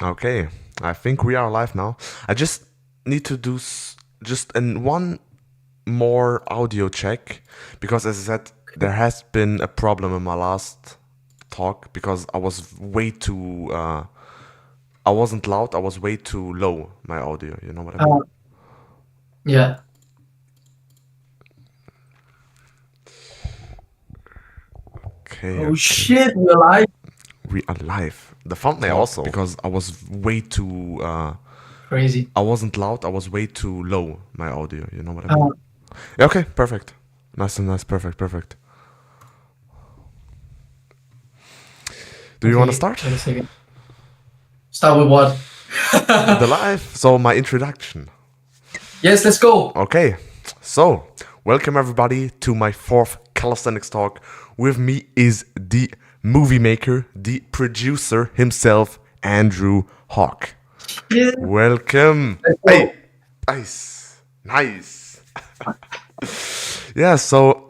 Okay, I think we are live now. I just need to do just one more audio check because, as I said, there has been a problem in my last talk because I was way too. I wasn't loud. I was way too low. My audio. You know what I mean? Uh, yeah. Okay. Oh Okay. shit, we're live. We are live. The thumbnail Talk. also because I was way too. Crazy. I wasn't loud. I was way too low. My audio. You know what I mean? Uh, Yeah, okay. Perfect. Nice and nice. Perfect. Perfect. Do you want to okay, start? wait a second. Start with what? The live. So my introduction. Yes, let's go. Okay. So welcome everybody to my fourth calisthenics talk. With me is the movie maker, the producer himself, Andrew Hauge. Yeah, Welcome. let's Hey, go. nice, nice. Yeah. So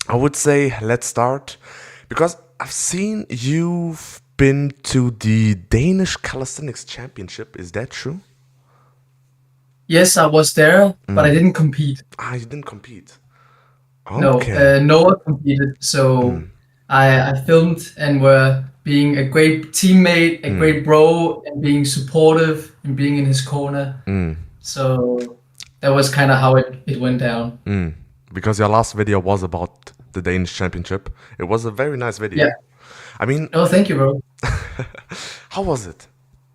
I would say let's start because I've seen you've been to the Danish Calisthenics Championship. Is that true? Yes, I was there, but I didn't compete. Ah, you didn't compete. No, Okay. Noah competed. So I filmed and were being a great teammate, a great bro, and being supportive and being in his corner. So that was kind of how it went down. Because your last video was about the Danish Championship. It was a very nice Yeah. video. I mean, Oh, thank you, bro. how was it?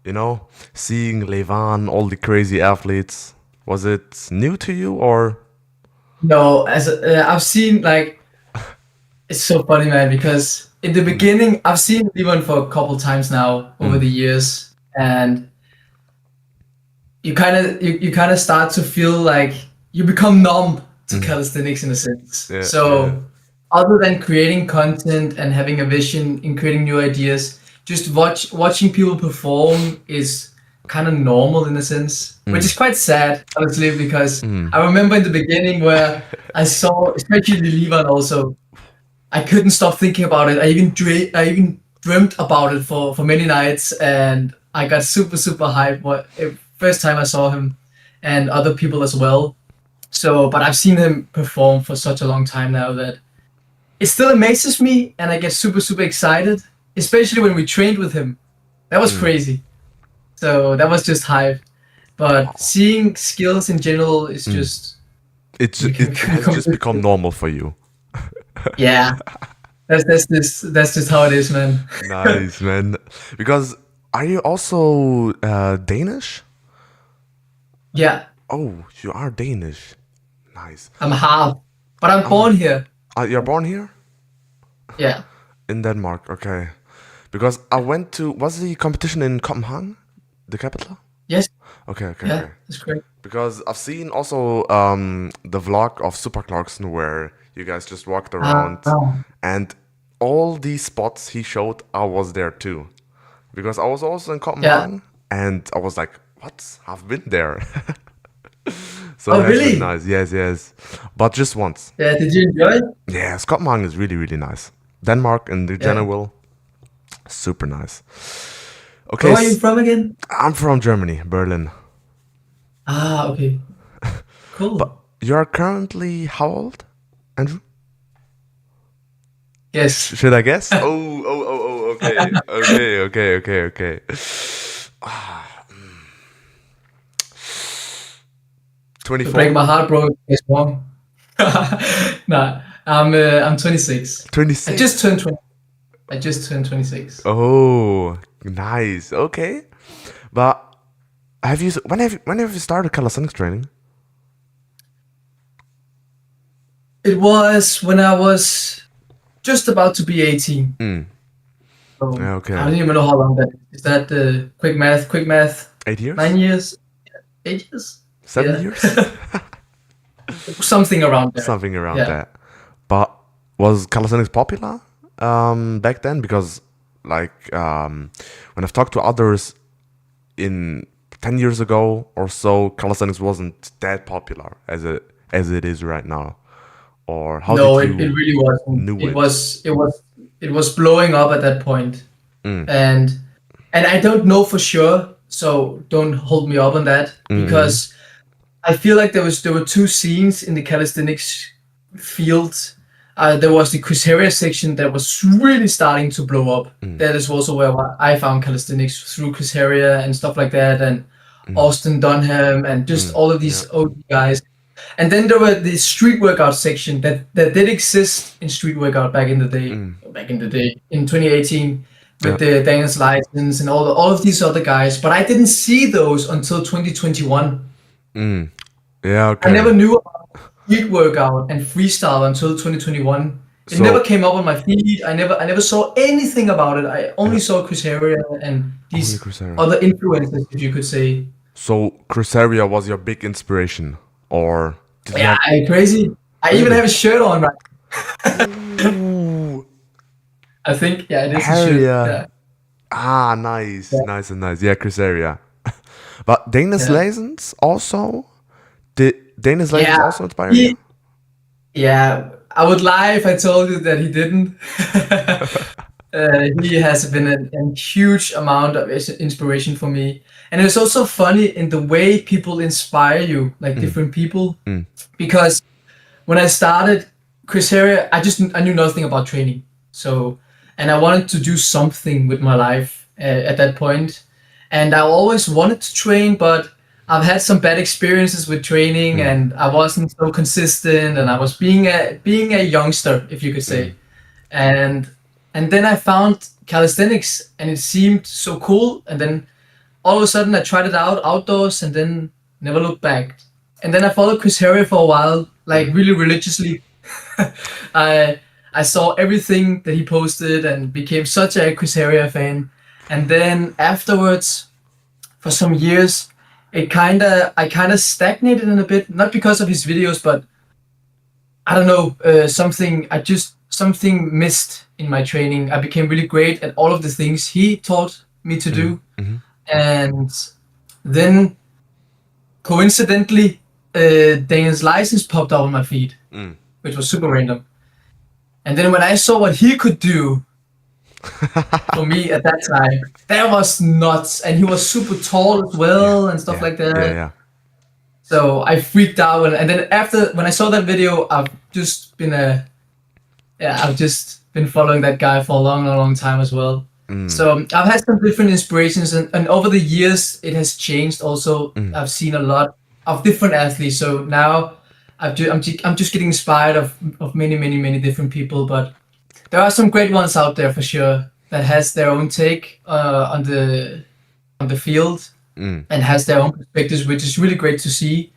You know, seeing Lyan, all the crazy athletes. Was it new to you or? No, as I've seen like it's so funny, man, because in the beginning I've seen Lyan for a couple times now over the years, and you kind of start to feel like you become numb to calisthenics in a sense. Yeah, yeah. So other than creating content and having a vision in creating new ideas, just watching people perform is kind of normal in a sense, which is quite sad, honestly, because I remember in the beginning where I saw, especially Lyan also, I couldn't stop thinking about it. I even dreamt about it for many nights, and I got super super hyped. First time I saw him, and other people as well. So, but I've seen him perform for such a long time now that it still amazes me, and I get super super excited, especially when we trained with him. That was crazy. So that was just hype. But seeing skills in general is just It has just become normal for you. yeah. That's just how it is, man. Nice, man. Because are you also Danish? Yeah. Oh, you are Danish. Nice. I'm half, but I'm born here. You're born here Yeah. in Denmark. Okay. Because I went to was the competition in Copenhagen, the capital? Yes. Okay, okay, Yeah. okay. That's great. Because I've seen also the vlog of Super Clarkson where you guys just walked around Oh. and all these spots he showed, I was there too. Because I was also in Yeah. Copenhagen and I was like, what? I've been there. So Oh, it has been really? nice. Yes, yes. But just once. Yeah. Did you enjoy it? Yes, Copenhagen is really, really nice. Denmark in the Yeah. general, super nice. Okay, Where are you from again? I'm from Germany, Berlin. Ah, okay. But Cool. you're currently how old, Andrew? Yes. Should I guess? Oh, okay. Okay, okay, okay, okay. To break 24? my heart, bro, is wrong. Nah, I'm 26. I 26? just turned 20. I just turned 26. Oh, nice. Okay. But when have you started calisthenics training? It was when I was just about to be 18. So Yeah, I okay. don't even know how long that is. Is that quick math? Quick math. 8 years? 9 years? 8 years? Yeah.7 years? Something around there. Something around Yeah. that. But was calisthenics popular back then? Because when I've talked to others in 10 years ago or so, calisthenics wasn't that popular as it is right now. Or how No, did it you really wasn't. knew It it? was it was it was blowing up at that point. And and I don't know for sure, so don't hold me up on that, because I feel like there were two scenes in the calisthenics field. There was the Chris Heria section that was really starting to blow up. That is also where I found calisthenics, through Chris Heria and stuff like that, and Austin Dunham, and just all of these OG guys. And then there were the street workout section that did exist in street workout back in the day. Back in the day, in 2018, with the Daniel's license and all of these other guys. But I didn't see those until 2021. Yeah, okay. I never knew about street workout and freestyle until 2021. It never came up on my feed. I never saw anything about it. I only saw Chris Heria and these other influencers, if you could say. So Chris Heria was your big inspiration, or did you have... crazy. I even have a shirt on right. I think it is a shirt. Yeah. Ah, nice, nice. Yeah, Chris Heria. But Dana's license also. Did Dana's license also inspire you? Yeah, I would lie if I told you that he didn't. He has been a huge amount of inspiration for me, and it's also funny in the way people inspire you, like different people. Because when I started Chris Heria, I knew nothing about training, and I wanted to do something with my life at that point, and I always wanted to train, but I've had some bad experiences with training, and I wasn't so consistent, and I was being a youngster, if you could say, and then I found calisthenics, and it seemed so cool, and then all of a sudden I tried it out outdoors, and then never looked back. And then I followed Chris Heria for a while, like really religiously. I saw everything that he posted and became such a Chris Heria fan. And then afterwards, for some years, I kind of stagnated in a bit, not because of his videos, but I don't know, something missed in my training. I became really great at all of the things he taught me to do. And then coincidentally, Daniel's license popped up on my feed, which was super random. And then when I saw what he could do for me at that time, that was nuts. And he was super tall as well and stuff like that. So I freaked out. And then when I saw that video, I've just been following that guy for a long time as well. So I've had some different inspirations, and over the years it has changed also. I've seen a lot of different athletes. So now I'm just getting inspired of many different people, but there are some great ones out there for sure that has their own take on the field and has their own perspectives, which is really great to see.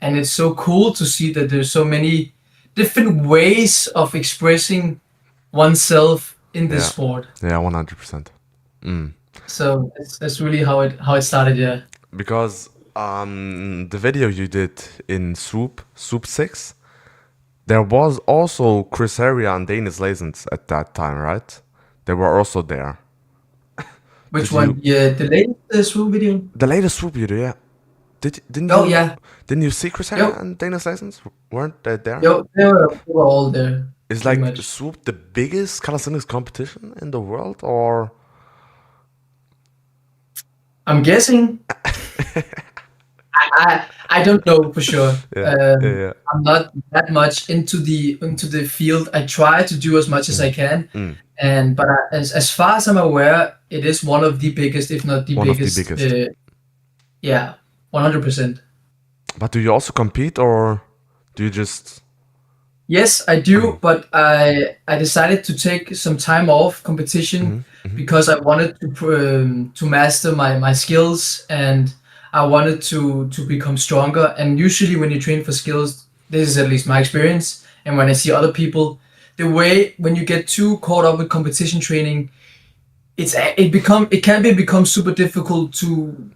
And it's so cool to see that there's so many different ways of expressing oneself in this sport. Yeah, 100%. So that's really how it started. Yeah. Because the video you did in Swoop 6, there was also Chris Heria and Daniel's license at that time, right? They were also there. Which one? Yeah, the latest Swoop video. The latest Swoop video, yeah. Didn't you see Chris Heria and Daniel's license? Weren't they there? They were all there. Is like Swoop the biggest calisthenics competition in the world, or? I'm guessing. I don't know for sure. I'm not that much into the field. I try to do as much as I can, but as far as I'm aware, it is one of the biggest, if not the biggest. 100%. But do you also compete, or do you just? Yes, I do, but I decided to take some time off competition because I wanted to master my skills, and I wanted to become stronger. And usually when you train for skills, this is at least my experience, and when I see other people, the way when you get too caught up with competition training, it can become super difficult to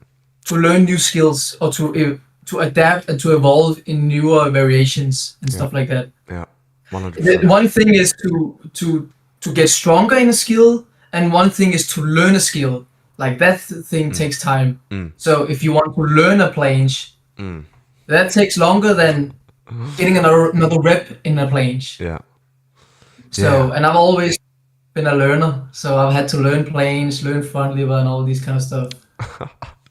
learn new skills or to adapt and to evolve in newer variations and stuff like that. Yeah, 100%. One thing is to get stronger in a skill, and one thing is to learn a skill. Like that thing takes time. So if you want to learn a planche, that takes longer than getting another rep in a planche. Yeah. So and I've always been a learner, so I've had to learn planes, learn front lever, and all these kind of stuff.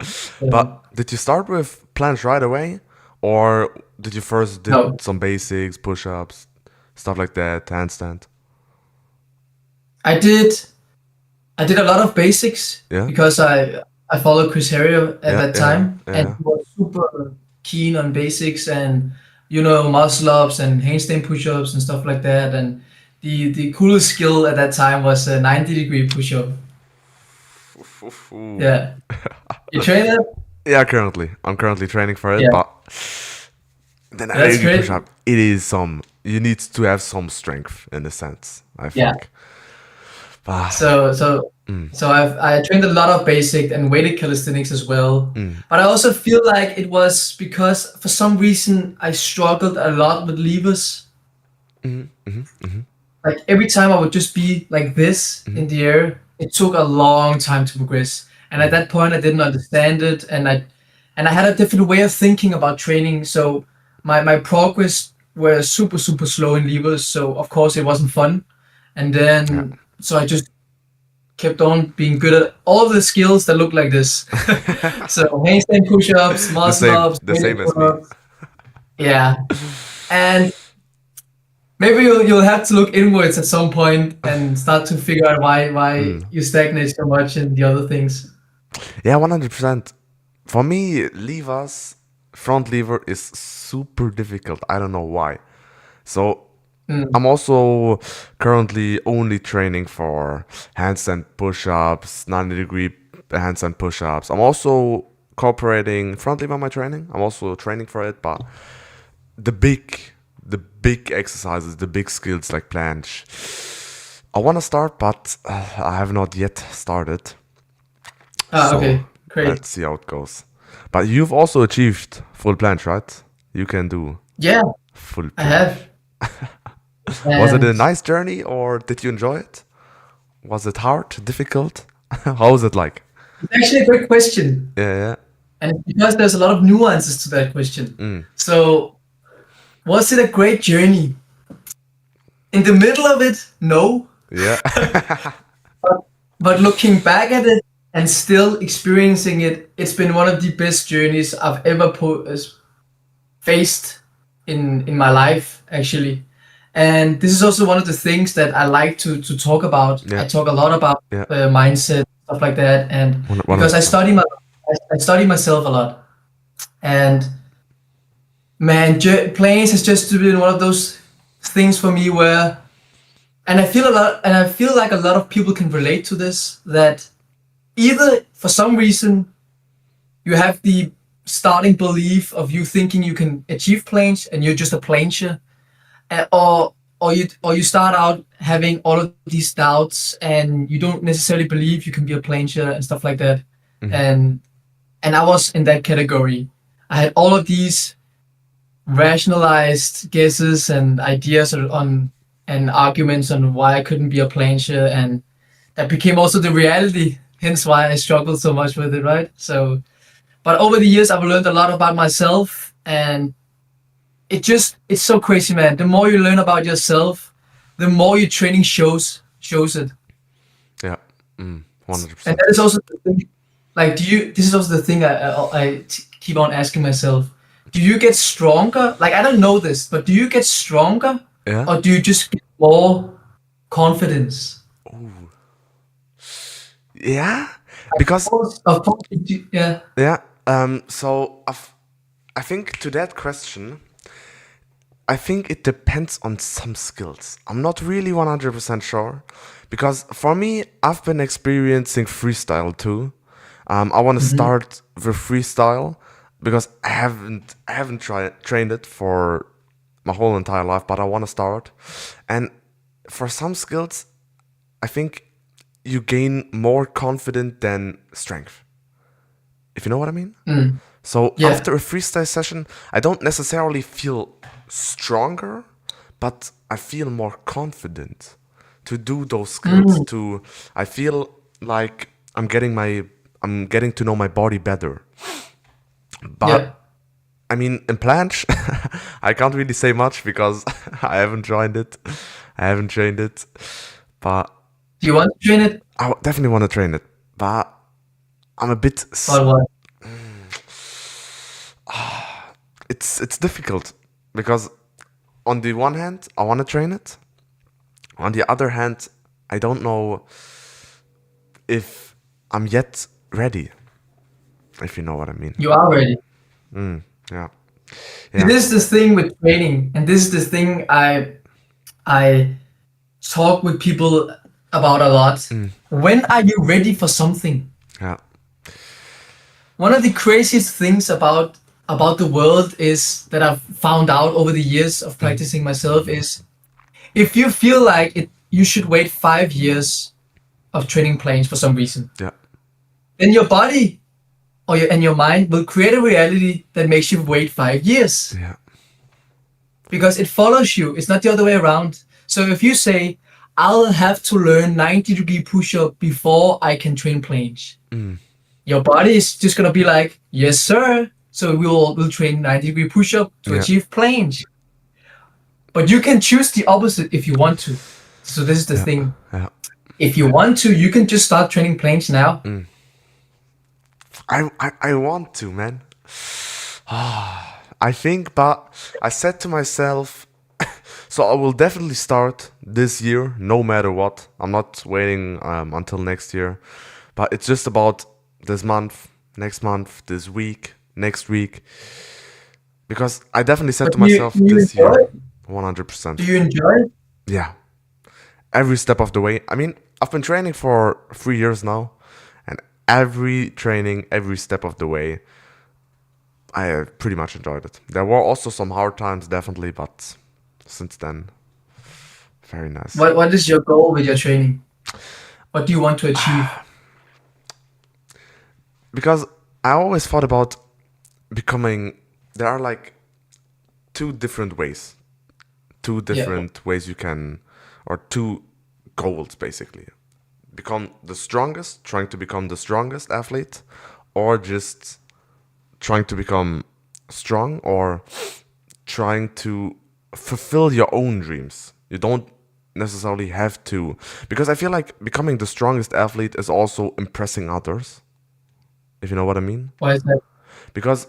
So, But did you start with planche right away, or did you first did no, some basics, push-ups, stuff like that, handstand? I did I did a lot of basics Yeah, because I followed Chris Harrier at yeah, that yeah, yeah, time, and yeah. he was super keen on basics and muscle ups and handstand push-ups and stuff like that. And the coolest skill at that time was a 90-degree push-up. Ooh. Yeah, you train it? Yeah, currently I'm currently training for it, Yeah, but then I that's really push great. up. It is some. You need to have some strength in a sense, I Yeah. think. But So so mm, so I trained a lot of basic and weighted calisthenics as well. mm, But I also feel like it was because for some reason I struggled a lot with levers. Like every time I would just be like this in the air, it took a long time to progress. And at that point I didn't understand it, and I had a different way of thinking about training. So my progress was super slow in levers, so of course it wasn't fun. And yeah, then so I just kept on being good at all of the skills that look like this. So handstand push-ups, muscle ups, the weighted same as me. pull-ups. Yeah. And maybe you'll have to look inwards at some point and start to figure out why Mm. you stagnate so much in the other things. Yeah, 100%. For me, levers, front lever is super difficult. I don't know why. So Mm. I'm also currently only training for handstand push-ups, 90-degree handstand push-ups. I'm also incorporating front lever in my training. I'm also training for it, but the big, the big exercises, the big skills like planche, I want to start, but I have not yet started. Ah, So okay, great. let's see how it goes. But you've also achieved full planche, right? You can do Yeah, full I planche. have. Was it a And nice journey or did you enjoy it? Was it hard, difficult? How was it like? it's actually a great question. Yeah, yeah. And it's because there's a lot of nuances to that question. Mm, So, was it a great journey? In the middle of it, no. yeah. But, but looking back at it and still experiencing it, it's been one of the best journeys I've ever faced in my life, actually. And this is also one of the things that I like to talk about. I Yeah, talk a lot about yeah. mindset, stuff like that, and because 100%. I study myself a lot. And man, planes has just been one of those things for me where, and I feel like a lot of people can relate to this, that either for some reason you have the starting belief of you thinking you can achieve planes and you're just a planesher, or you start out having all of these doubts and you don't necessarily believe you can be a planesher and stuff like that. Mhm. And I was in that category. I had all of these rationalized guesses and ideas on and arguments on why I couldn't be a planesher, and that became also the reality. Hence why I struggled so much with it, right? So, but over the years, I've learned a lot about myself, and it's so crazy, man. The more you learn about yourself, the more your training shows it. Yeah. And 100%. that is also the thing. Like, this is also the thing keep on asking myself. Do you get stronger? Like, I don't know this, but do you get stronger, Yeah. or do you just get more confidence? Yeah. Because Of course, yeah. yeah. So I think to that question, I think it depends on some skills. I'm not really 100% sure because for me, I've been experiencing freestyle too. I want to Mhm. start with freestyle because I haven't trained it for my whole entire life, but I want to start. And for some skills, I think you gain more confidence than strength. If you know what I mean? Mm. So Yeah. after a freestyle session, I don't necessarily feel stronger, but I feel more confident to do those skills. Mm. I feel like I'm getting to know my body better. Yeah. But I mean, in planche, I can't really say much because I haven't joined it. I haven't trained it. But Do you want to train it? I definitely want to train it, but I'm a bit. But what? It's difficult because on the one hand, I want to train it. On the other hand, I don't know if I'm yet ready. If you know what I mean. You are ready. Yeah. This is the thing with training, and this is the thing I talk with people about a lot. When are you ready for something? Yeah. One of the craziest things about the world is that I've found out over the years of practicing myself is if you feel like it, you should wait 5 years of training planes for some reason, Yeah. then your body and your mind will create a reality that makes you wait 5 years. Yeah. Because it follows you. It's not the other way around. So if you say, I'll have to learn 90-degree push-up before I can train planche, your body is just going to be like, yes, sir. So we'll train 90-degree push-up to achieve planche. But you can choose the opposite if you want to. So this is the thing. Yeah. If you want to, you can just start training planche now. I want to, man. I think, but I said to myself, so I will definitely start this year, no matter what. I'm not waiting until next year, but it's just about this month, next month, this week, next week. Because I definitely said to myself this year, 100%. Do you enjoy it? Yeah. Every step of the way. I mean, I've been training for 3 years now, and every training, every step of the way, I pretty much enjoyed it. There were also some hard times, definitely, but since then, very nice. What is your goal with your training? What do you want to achieve? Because I always thought about becoming. There are like two different ways you can, or two goals basically. Become the strongest, trying to become the strongest athlete, or just trying to become strong, or trying to fulfill your own dreams. You don't necessarily have to, because I feel like becoming the strongest athlete is also impressing others, if you know what I mean. Why is that? Because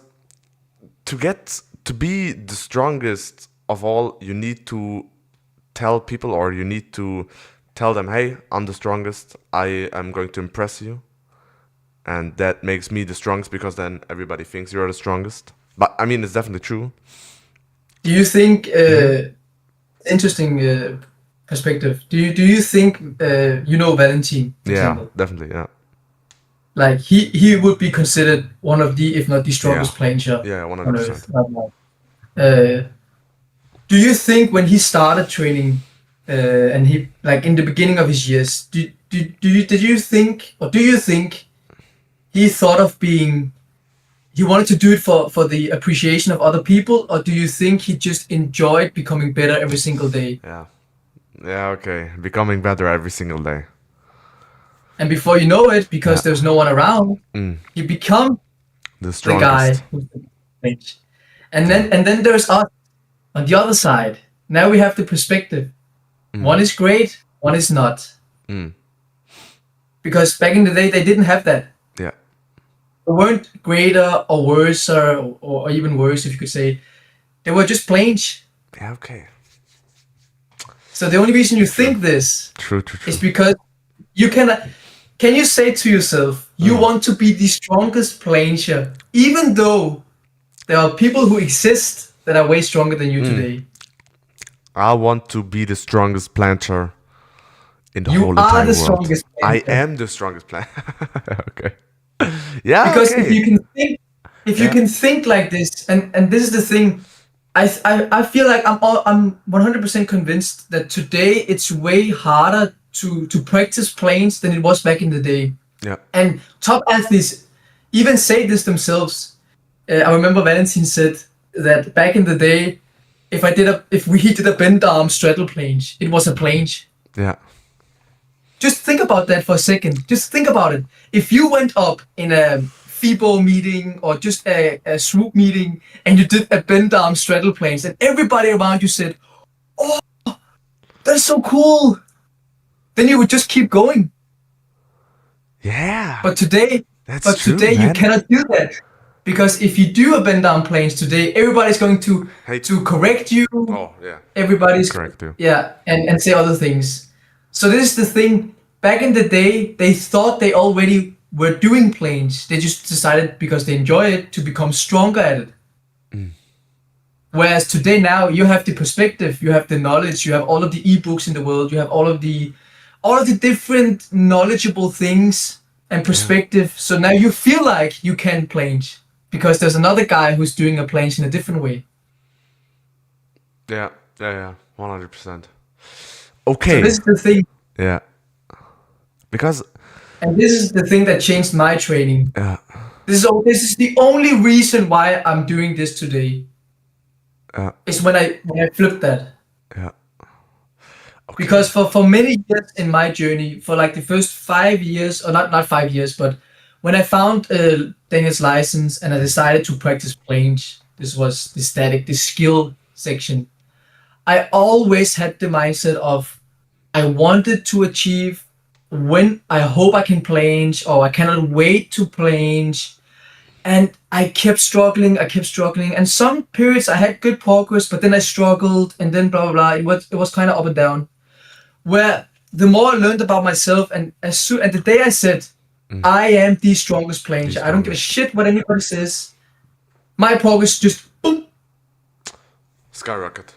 to be the strongest of all, you need to tell people, or you need to tell them, hey, I'm the strongest, I am going to impress you, and that makes me the strongest, because then everybody thinks you're the strongest. But I mean, it's definitely true. Do you think interesting perspective? Do you think you know Valentin, for example? Definitely, yeah. Like he would be considered one of the, if not the strongest plancher. Yeah, on 100%. Earth right now. Do you think when he started training and he, like in the beginning of his years, did you think he thought of being, he wanted to do it for the appreciation of other people, or do you think he just enjoyed becoming better every single day? Yeah, okay. Becoming better every single day. And before you know it, because there's no one around, you become the guy strongest. who's the range. And then there's us on the other side. Now we have the perspective. One is great, one is not. Because back in the day, they didn't have that. Yeah. They weren't greater or worse, or even worse, if you could say. They were just planche. Yeah, okay. So the only reason you think this True. is because you can you say to yourself, you want to be the strongest plancher, even though there are people who exist that are way stronger than you today. I want to be the strongest plancher in the You whole are entire the world. strongest I plancher. am the strongest plancher. Okay. Yeah, Because okay. if you can think like this, and this is the thing, I feel like I'm 100% convinced that today it's way harder to practice planes than it was back in the day. Yeah. And top athletes even say this themselves. I remember Valentin said that back in the day, if we did a bend arm straddle planche, it was a planche. Yeah. Just think about that for a second. Just think about it. If you went up in a FIBO meeting or just a swoop meeting and you did a bend arm straddle planche, and everybody around you said, "Oh, that's so cool." then you would just keep going. Yeah. But today, That's true, today man. you cannot do that. Because if you do a bend down planche today, everybody's going to correct you. Oh, yeah. Everybody's Correct you. and say other things. So this is the thing. Back in the day, they thought they already were doing planche. They just decided because they enjoy it to become stronger at it. Whereas today now you have the perspective, you have the knowledge, you have all of the ebooks in the world, you have all of the different knowledgeable things and perspective. So now you feel like you can planche because there's another guy who's doing a planche in a different way. Yeah, 100%. Okay. So this is the thing. Yeah. Because. And this is the thing that changed my training. Yeah. This is the only reason why I'm doing this today. Is when I flipped that. Yeah. Okay. Because for many years in my journey, for like the first 5 years, or not 5 years, but when I found Daniel's license and I decided to practice planche, this was the static, the skill section. I always had the mindset of I wanted to achieve when I hope I can planche, or I cannot wait to planche. And I kept struggling. And some periods I had good progress, but then I struggled, and then blah, blah, blah. It was kind of up and down. Where the more I learned about myself, and the day I said, I am the strongest plancher. I don't give a shit what anybody says. My progress just boom. Skyrocket.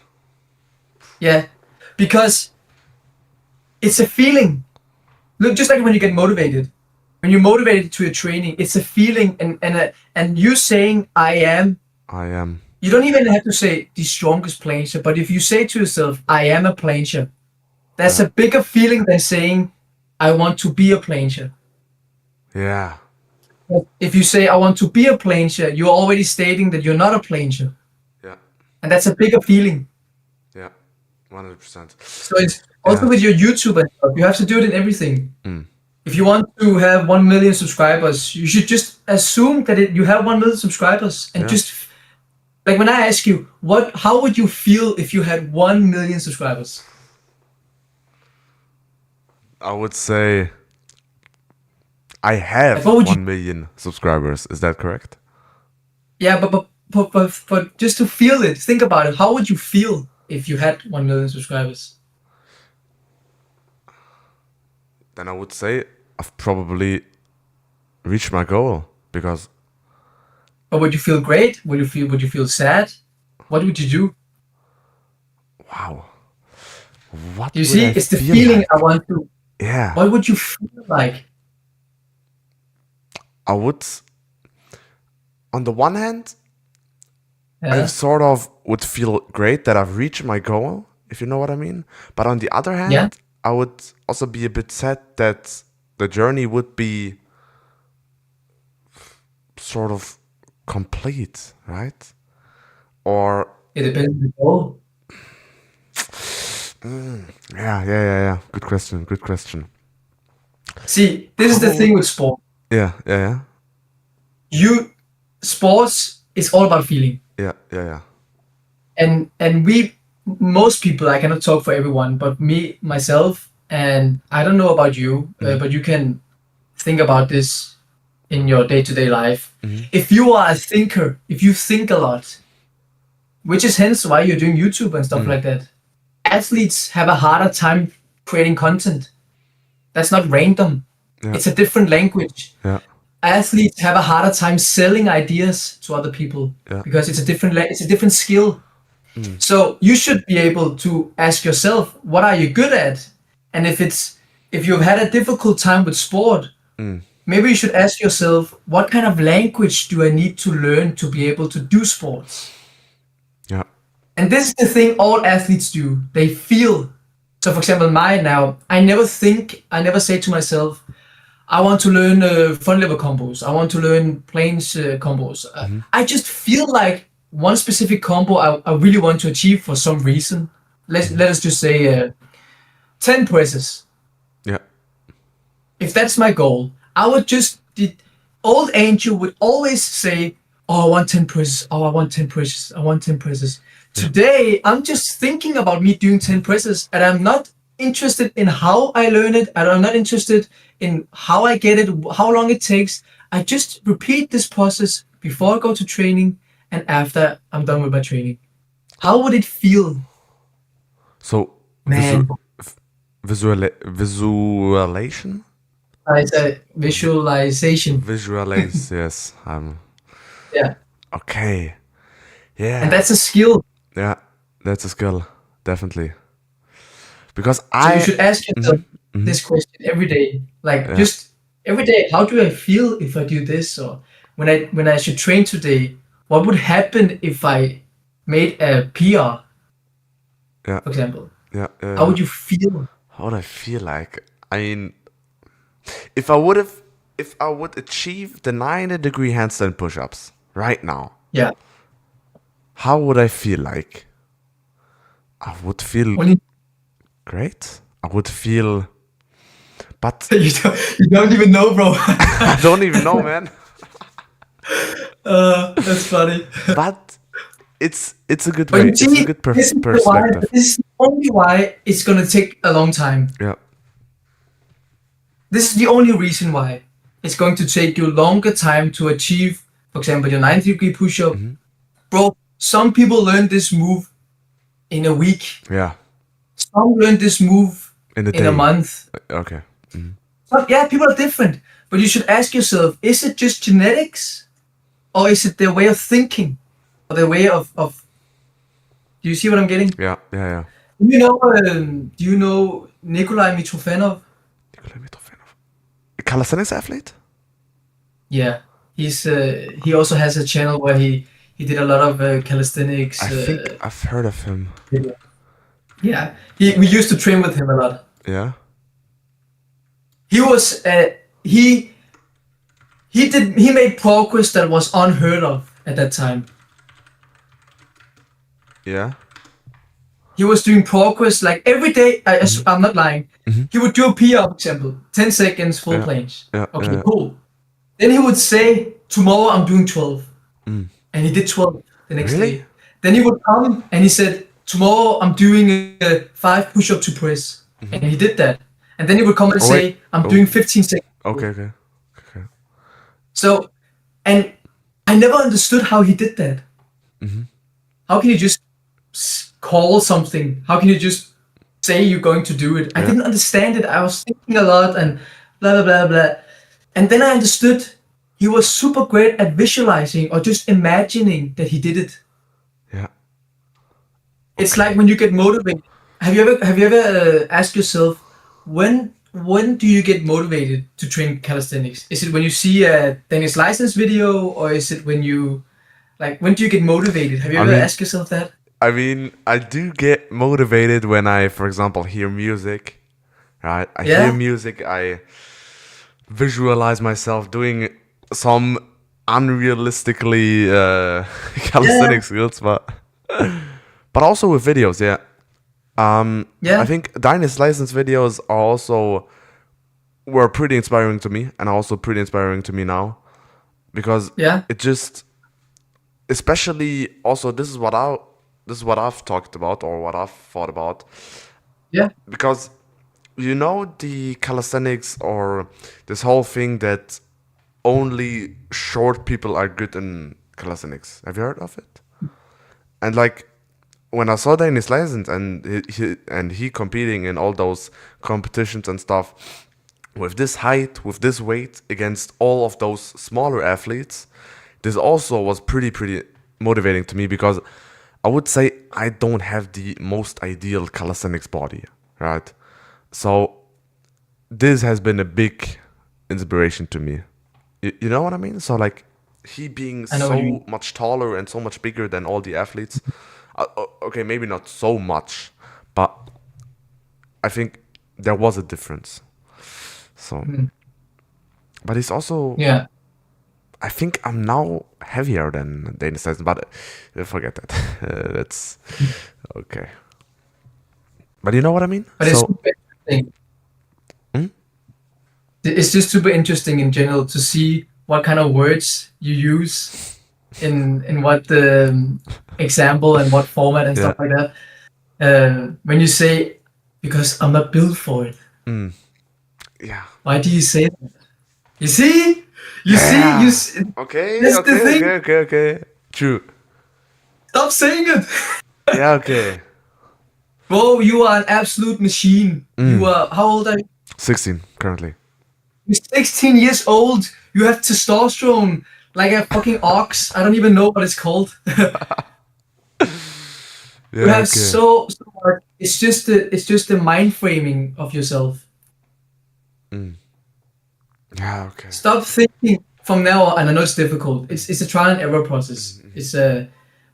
Yeah. Because it's a feeling. Look, just like when you get motivated. When you're motivated to your training, it's a feeling, and you saying I am. You don't even have to say the strongest plancher, but if you say to yourself, I am a plancher, that's a bigger feeling than saying I want to be a plancher. Yeah. If you say I want to be a plancher, you're already stating that you're not a plancher. Yeah. And that's a bigger feeling. Yeah. 100%. So it's also with your YouTube and stuff, you have to do it in everything. If you want to have 1 million subscribers, you should just assume that you have 1 million subscribers, and just like when I ask you, how would you feel if you had 1 million subscribers? I would say I have 1 million subscribers. Is that correct? Yeah, but just to feel it, think about it. How would you feel if you had 1 million subscribers? Then I would say I've probably reached my goal, because. But would you feel great? Would you feel sad? What would you do? Wow. What you see? It's the feeling like? I want to. Yeah. What would you feel like? I would. On the one hand, I sort of would feel great that I've reached my goal, if you know what I mean. But on the other hand, I would also be a bit sad that the journey would be sort of complete, right? Or it depends on the goal. Yeah. Good question. See, this is the thing with sport. Yeah. Sports is all about feeling. Yeah. And most people, I cannot talk for everyone, but myself, and I don't know about you, but you can think about this in your day-to-day life. If you are a thinker, if you think a lot, which is hence why you're doing YouTube and stuff like that, athletes have a harder time creating content. That's not random. It's a different language. Athletes have a harder time selling ideas to other people because it's a different skill. So you should be able to ask yourself, what are you good at? And if you've had a difficult time with sport, maybe you should ask yourself, what kind of language do I need to learn to be able to do sports? Yeah. And this is the thing all athletes do. They feel. So for example, I never say to myself, I want to learn front lever combos. I want to learn planche combos. I just feel like one specific combo I really want to achieve for some reason. Let us just say 10 presses. Yeah. If that's my goal, I would old Andrew would always say, oh, I want 10 presses. Oh, I want 10 presses. I want 10 presses. Today, I'm just thinking about me doing 10 presses, and I'm not interested in how I learn it. I'm not interested in how I get it, how long it takes. I just repeat this process before I go to training and after I'm done with my training. How would it feel? So Man, visualization? it's a visualization. Visualize, yes. Yeah. Okay. And Yeah. that's a skill. Yeah. That's a skill. Definitely. Because So you should ask yourself Mhm. this question every day. Like Yeah. just every day, how do I feel if I do this? Or when I should train today, what would happen if I made a PR, Yeah. for example? Yeah. How would you feel? How would I feel like? I mean, if I would achieve the 90-degree handstand push-ups right now, Yeah. how would I feel like? I would feel Only great. I would feel, but you don't even know, bro. I don't even know, man. That's funny. But it's a good But way. you It's a see, good this is the why. perspective. This is only why it's gonna take a long time. Yeah. This is the only reason why it's going to take you longer time to achieve, for example, your 90-degree push-up. Bro, some people learn this move in a week. Yeah. Some learn this move In a in a day. month. Okay. So, yeah, people are different. But you should ask yourself, is it just genetics? Or is it their way of thinking? Or their way of do you see what I'm getting? Yeah. Yeah. Yeah. Do you know Nikolai Mitrofanov? Calisthenics athlete? Yeah, he also has a channel where he did a lot of calisthenics. I think I've heard of him. Yeah, we used to train with him a lot. Yeah. He was he made progress that was unheard of at that time. Yeah. He was doing progress like every day. I'm not lying. He would do a PR, for example, 10 seconds full planche. Yeah. Okay, cool. Then he would say, tomorrow I'm doing 12. And he did 12 the next Really? day. Then he would come and he said, tomorrow I'm doing 5 push-up to press. And he did that. And then he would come and say, I'm doing 15 seconds. Okay. So, and I never understood how he did that. How can you just call something? How can you just say you're going to do it? I didn't understand it. I was thinking a lot and blah, blah, blah, blah. And then I understood he was super great at visualizing or just imagining that he did it. Yeah. It's like when you get motivated. Have you ever asked yourself when do you get motivated to train calisthenics? Is it when you see a Dennis License video, or is it when you when do you get motivated? Have you ever asked yourself that? I mean, I do get motivated when I, for example, hear music. Right? I hear music. I visualize myself doing some unrealistically calisthenics skills, but also with videos. Yeah. I think Dinah's license videos were pretty inspiring to me, and also pretty inspiring to me now, because it just, especially also this is what I've talked about, or what I've thought about. Yeah. Because the calisthenics, or this whole thing that only short people are good in calisthenics. Have you heard of it? And when I saw Dennis license and he competing in all those competitions and stuff with this height, with this weight against all of those smaller athletes, this also was pretty motivating to me, because I would say I don't have the most ideal calisthenics body, right? So this has been a big inspiration to me. You know what I mean? So he being so much taller and so much bigger than all the athletes. Okay, maybe not so much, but I think there was a difference. So, but it's also, I think I'm now heavier than Danish Tyson, but forget that. That's okay. But you know what I mean? But it's super interesting. It's just super interesting in general to see what kind of words you use in what example and what format and stuff like that. When you say Because I'm not built for it. Yeah. Why do you say that? You see? Yeah. Okay, That's the okay, thing. okay, okay, okay. True. Stop saying it. Yeah, okay. Bro, you are an absolute machine. You are, how old are you? 16 currently. You're 16 years old. You have testosterone like a fucking ox. I don't even know what it's called. You Yeah, have okay. so much. It's just the mind framing of yourself. Yeah, okay. Stop thinking from now on, and I know it's difficult. It's a trial and error process.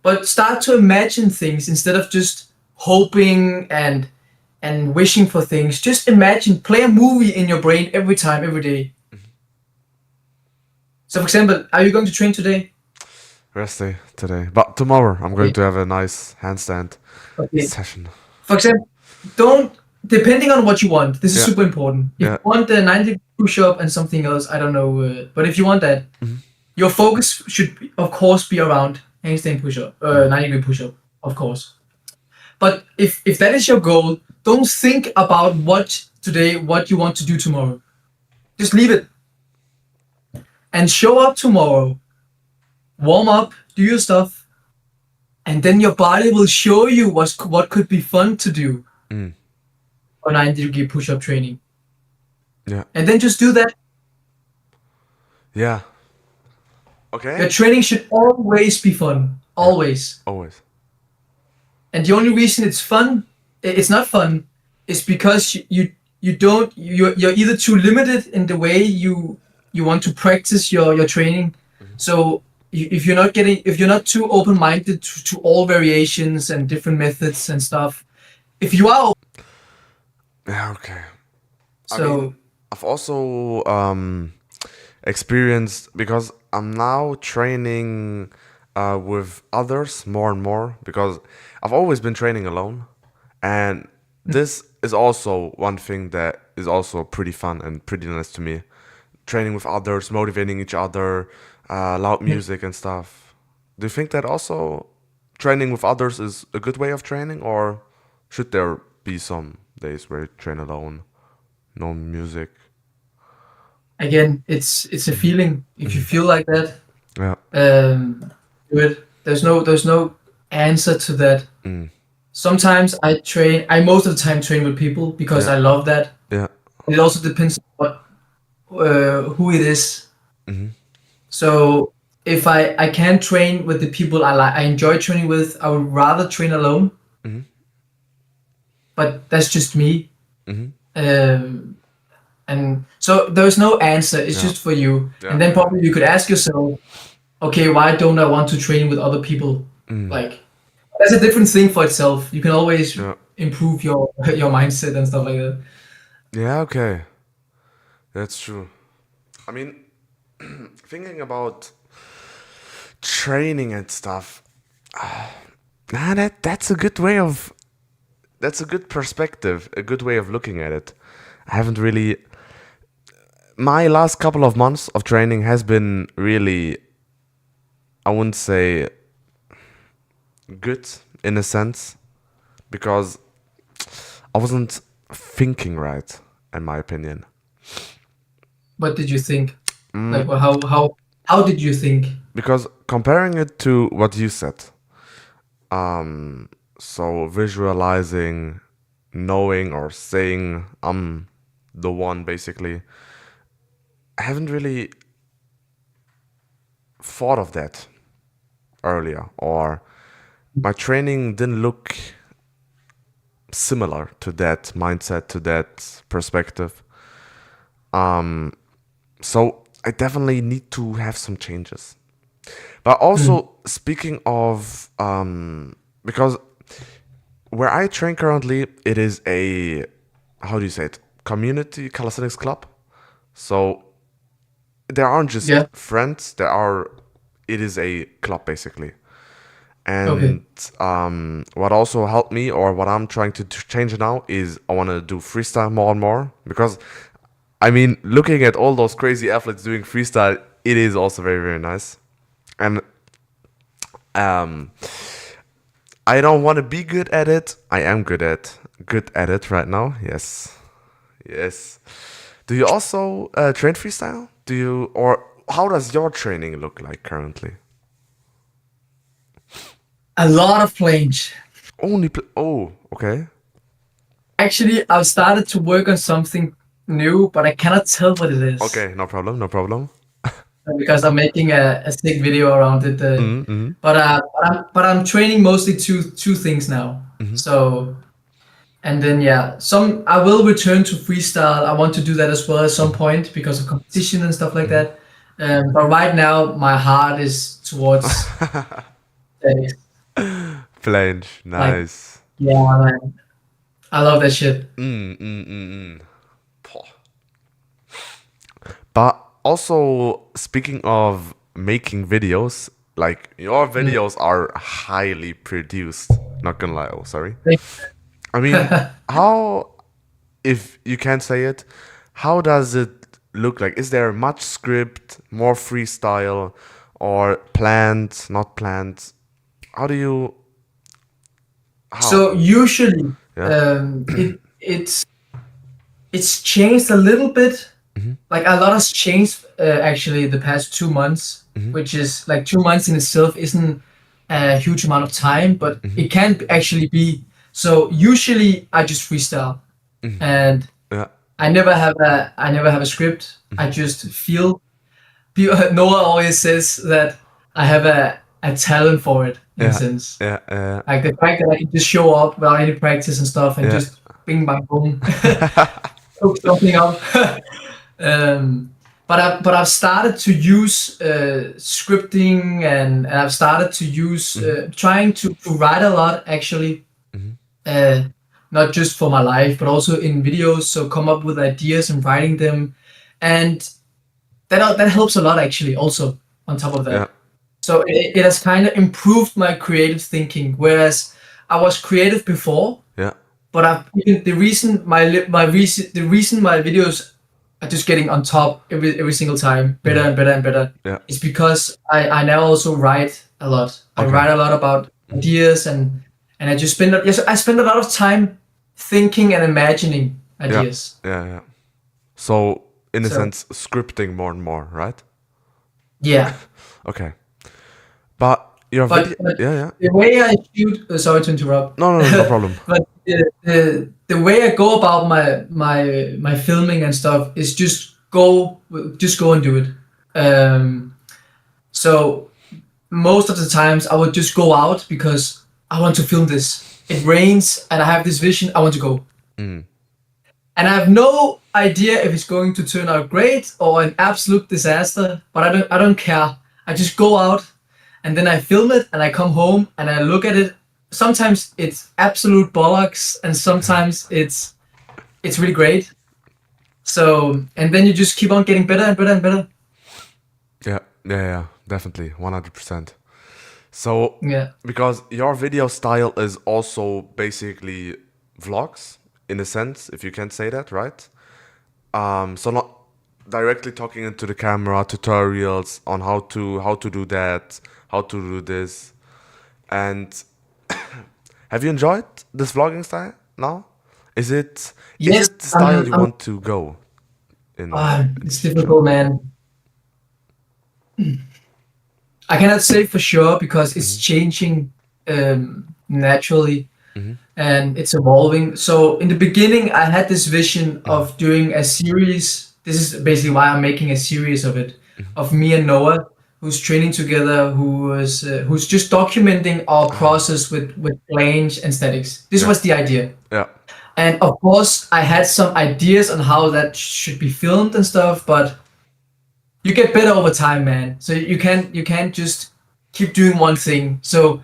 But start to imagine things instead of just hoping and wishing for things. Just imagine, play a movie in your brain every time, every day. So, for example, are you going to train today? Rest day today. But tomorrow I'm going Okay. to have a nice handstand Okay. session. For example, don't depending on what you want. This is Yeah. super important. If Yeah. you want the 90 push-up and something else, I don't know. But if you want that, your focus should, of course, be around handstand push-up, 90-degree push-up, of course. But if that is your goal, don't think about what you want to do tomorrow. Just leave it and show up tomorrow. Warm up, do your stuff, and then your body will show you what could be fun to do on 90-degree push-up training. Yeah. And then just do that. Yeah. Your Okay. training should always be fun. Always. Always. And the only reason it's not fun, is because you're either too limited in the way you want to practice your training. So if you're not too open-minded to all variations and different methods and stuff, if you are, Yeah, okay. I so mean, I've also experienced, because I'm now training with others more and more, because I've always been training alone, and this is also one thing that is also pretty fun and pretty nice to me. Training with others, motivating each other, loud music and stuff. Do you think that also training with others is a good way of training, or should there be some days where you train alone, no music? again, it's a feeling. If you feel like that, Yeah. do it. There's no answer to that. Sometimes I most of the time train with people because Yeah. I love that. Yeah. It also depends on who it is. So if I can't train with the people I enjoy training with, I would rather train alone. But that's just me. And so there's no answer. It's Yeah. just for you. Yeah. And then probably you could ask yourself, okay, why don't I want to train with other people? Like, that's a different thing for itself. You can always Yeah. improve your mindset and stuff like that. Yeah, okay. That's true. I mean, thinking about training and stuff, that's a good way of, that's a good perspective, a good way of looking at it. I haven't really, my last couple of months of training has been really, I wouldn't say good in a sense, because I wasn't thinking right, in my opinion. What did you think? Like, well, how did you think? Because comparing it to what you said, so visualizing, knowing or saying I'm the one, basically, I haven't really thought of that earlier, or my training didn't look similar to that mindset, to that perspective. So I definitely need to have some changes. But also, speaking of, because where I train currently, it is a, how do you say it, community calisthenics club. So there aren't just Yeah. friends, it is a club, basically. Okay. And what also helped me, or what I'm trying to change now, is I want to do freestyle more and more, because I mean, looking at all those crazy athletes doing freestyle, it is also very, very nice. And I don't want to be good at it. I am good at good at it right now. Yes. Yes. Do you also train freestyle? Do you, or how does your training look like currently? A lot of planes. Oh, okay. Actually, I've started to work on something new, but I cannot tell what it is Okay, no problem, no problem. because I'm making a sick video around it. Mm-hmm. But I'm training mostly two things now. So and then yeah, some I will return to freestyle. I want to do that as well at some point because of competition and stuff like that. But right now, my heart is towards tennis. Flange, Like nice. yeah, man, I love that shit. Poh. But also, speaking of making videos, like your Mm. videos are highly produced. Not gonna lie, oh sorry. I mean, how, if you can't say it, how does it look like? Is there much script, more freestyle, or planned, not planned? How do you, how? So usually, Yeah. it's changed a little bit. Like a lot has changed actually the past 2 months, which is like 2 months in itself isn't a huge amount of time, but it can actually be. So usually I just freestyle, and Yeah. I never have a script. I just feel. Noah always says that I have a talent for it in a Yeah. sense. Yeah. Like the fact that I can just show up without any practice and stuff and Yeah. just bing bang boom, cook something up. But I've started to use scripting and I've started to use trying to write a lot actually, uh, not just for my life but also in videos. So come up with ideas and writing them, and that helps a lot actually. Also on top of Yeah. that, so it has kind of improved my creative thinking. Whereas I was creative before, Yeah. but the reason my videos are just getting on top every single time, better and better and better, Yeah. is because I now also write a lot. I Okay. write a lot about ideas and I just I spend a lot of time thinking and imagining Yeah. ideas. Yeah. So, in a So sense, scripting more and more, right? yeah, Okay. But your but video, yeah. the way I shoot. Sorry to interrupt. No problem. But the way I go about my filming and stuff is just go and do it. So most of the times I would just go out because I want to film this. It rains and I have this vision. I want to go, and I have no idea if it's going to turn out great or an absolute disaster. But I don't care. I just go out, and then I film it, and I come home and I look at it. Sometimes it's absolute bollocks, and sometimes it's really great. So, and then you just keep on getting better and better and better. Yeah, definitely, 100%. So, Yeah. because your video style is also basically vlogs, in a sense, if you can say that, right? So not directly talking into the camera, tutorials on how to do that, how to do this, and have you enjoyed this vlogging style now? Is Yes, it the style you I'm want to go in the it's future? difficult, man. I cannot say for sure because it's changing naturally and it's evolving. So in the beginning, I had this vision of doing a series. This is basically why I'm making a series of it, of me and Noah, who's training together, who's just documenting our process with planes and statics. This Yeah, was the idea. yeah, And of course, I had some ideas on how that should be filmed and stuff, but you get better over time, man. So you can't just keep doing one thing. So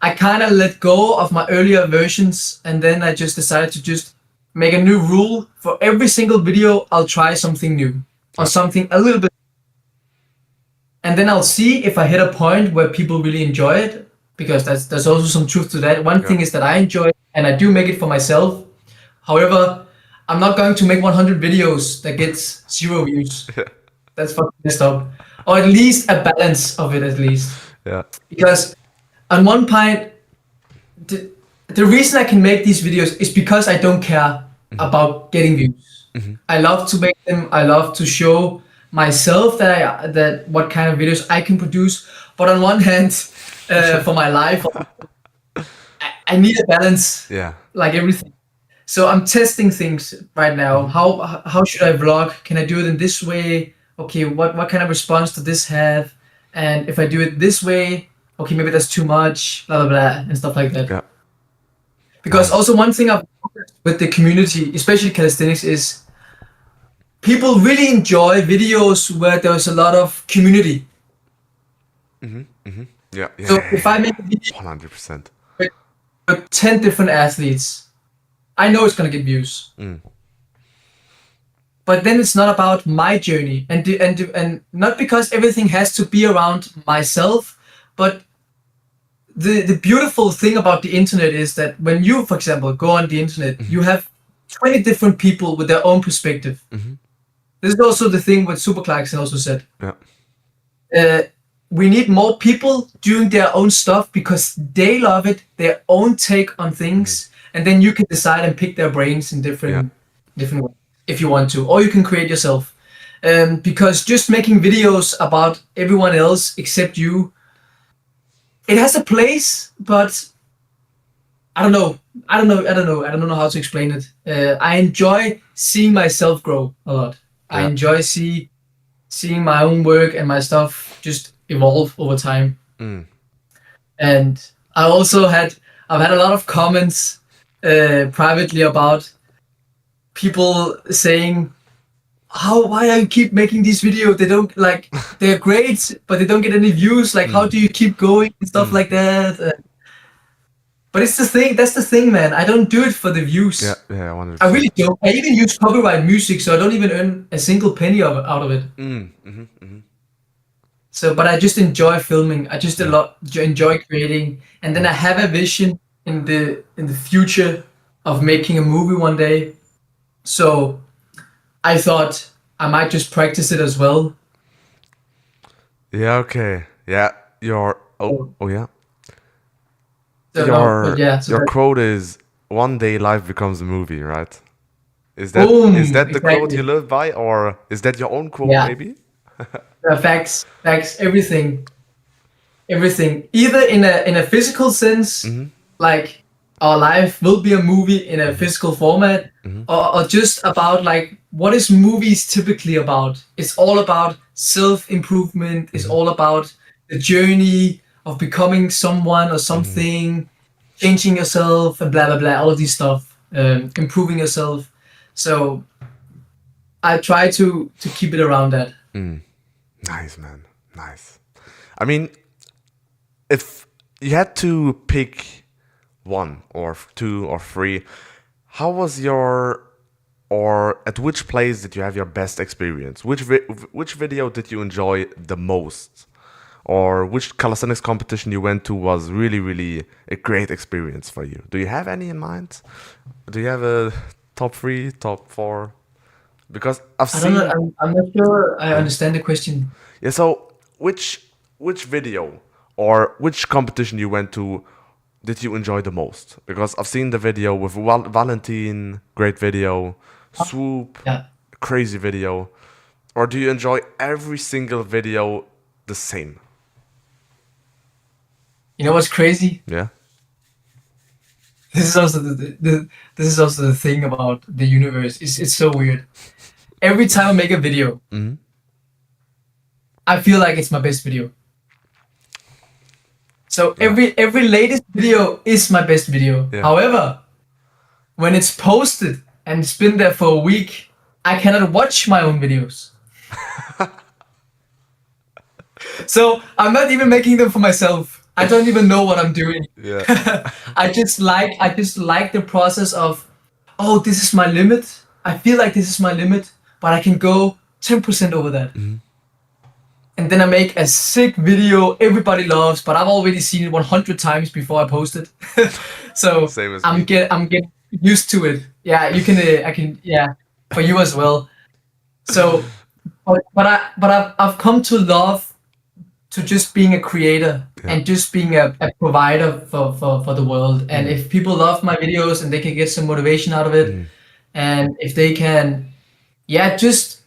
I kind of let go of my earlier versions, and then I just decided to just make a new rule for every single video. I'll try something new or yeah, something a little bit, and then I'll see if I hit a point where people really enjoy it. Because there's also some truth to that. One yeah, thing is that I enjoy it, and I do make it for myself. However, I'm not going to make 100 videos that gets 0 views. yeah, That's fucking messed up. Or at least a balance of it, at least. yeah, Because on one point, the, the reason I can make these videos is because I don't care about getting views. I love to make them. I love to show myself that what kind of videos I can produce. But on one hand, for my life, I need a balance, Yeah. like everything. So I'm testing things right now. How should I vlog? Can I do it in this way? Okay, what kind of response does this have? And if I do it this way, okay, maybe that's too much, blah blah blah, and stuff like that. Yeah. Because Nice. also one thing I've noticed with the community, especially calisthenics, is people really enjoy videos where there's a lot of community. Yeah. Yeah. So if I make a video 100%. with 10 different athletes, I know it's gonna get views. But then it's not about my journey, and not because everything has to be around myself, but the beautiful thing about the internet is that when you, for example, go on the internet, you have 20 different people with their own perspective. This is also the thing what Super Clarkson also said. Yeah. We need more people doing their own stuff because they love it, their own take on things, and then you can decide and pick their brains in different ways if you want to, or you can create yourself. Because just making videos about everyone else except you, it has a place, but I don't know how to explain it. I enjoy seeing myself grow a lot. I enjoy seeing my own work and my stuff just evolve over time. And I've had a lot of comments privately about people saying, why are you keep making these videos? They don't like, they're great, but they don't get any views. Like, how do you keep going and stuff like that? But it's the thing. That's the thing, man. I don't do it for the views. Yeah. 100%. I really don't. I even use copyright music, so I don't even earn a single penny out of it. So, but I just enjoy filming. I just enjoy creating, and then I have a vision in the future of making a movie one day. So, I thought I might just practice it as well. Yeah. Okay. Yeah. Your yeah. So, Your quote is one day life becomes a movie, right? Is that the quote you live by, or is that your own quote maybe? Facts, everything. Either in a physical sense, like our life will be a movie in a physical format, or just about like what is movies typically about? It's all about self-improvement. It's all about the journey of becoming someone or something, changing yourself, and blah blah blah. All of these stuff, improving yourself. So I try to keep it around that. Nice, man. Nice. I mean, if you had to pick one or two or three, how was or at which place did you have your best experience? Which video did you enjoy the most? Or which calisthenics competition you went to was really, really a great experience for you? Do you have any in mind? Do you have a top 3, top 4? Because I'm not sure I understand the question. Yeah, so which video or which competition you went to did you enjoy the most? Because I've seen the video with Valentin, great video, Swoop, crazy video. Or do you enjoy every single video the same? You know what's crazy? Yeah. This is also the thing about the universe. It's so weird. Every time I make a video, I feel like it's my best video. So every latest video is my best video. Yeah. However, when it's posted and it's been there for a week, I cannot watch my own videos. So I'm not even making them for myself. I don't even know what I'm doing. Yeah. I just like the process of, oh, this is my limit. I feel like this is my limit, but I can go 10% over that. And then I make a sick video everybody loves, but I've already seen it 100 times before I post it. So I'm getting used to it. Yeah, you can. I can. Yeah, for you as well. So, but I've come to to just being a creator and just being a provider for the world. And if people love my videos and they can get some motivation out of it, and if they can, just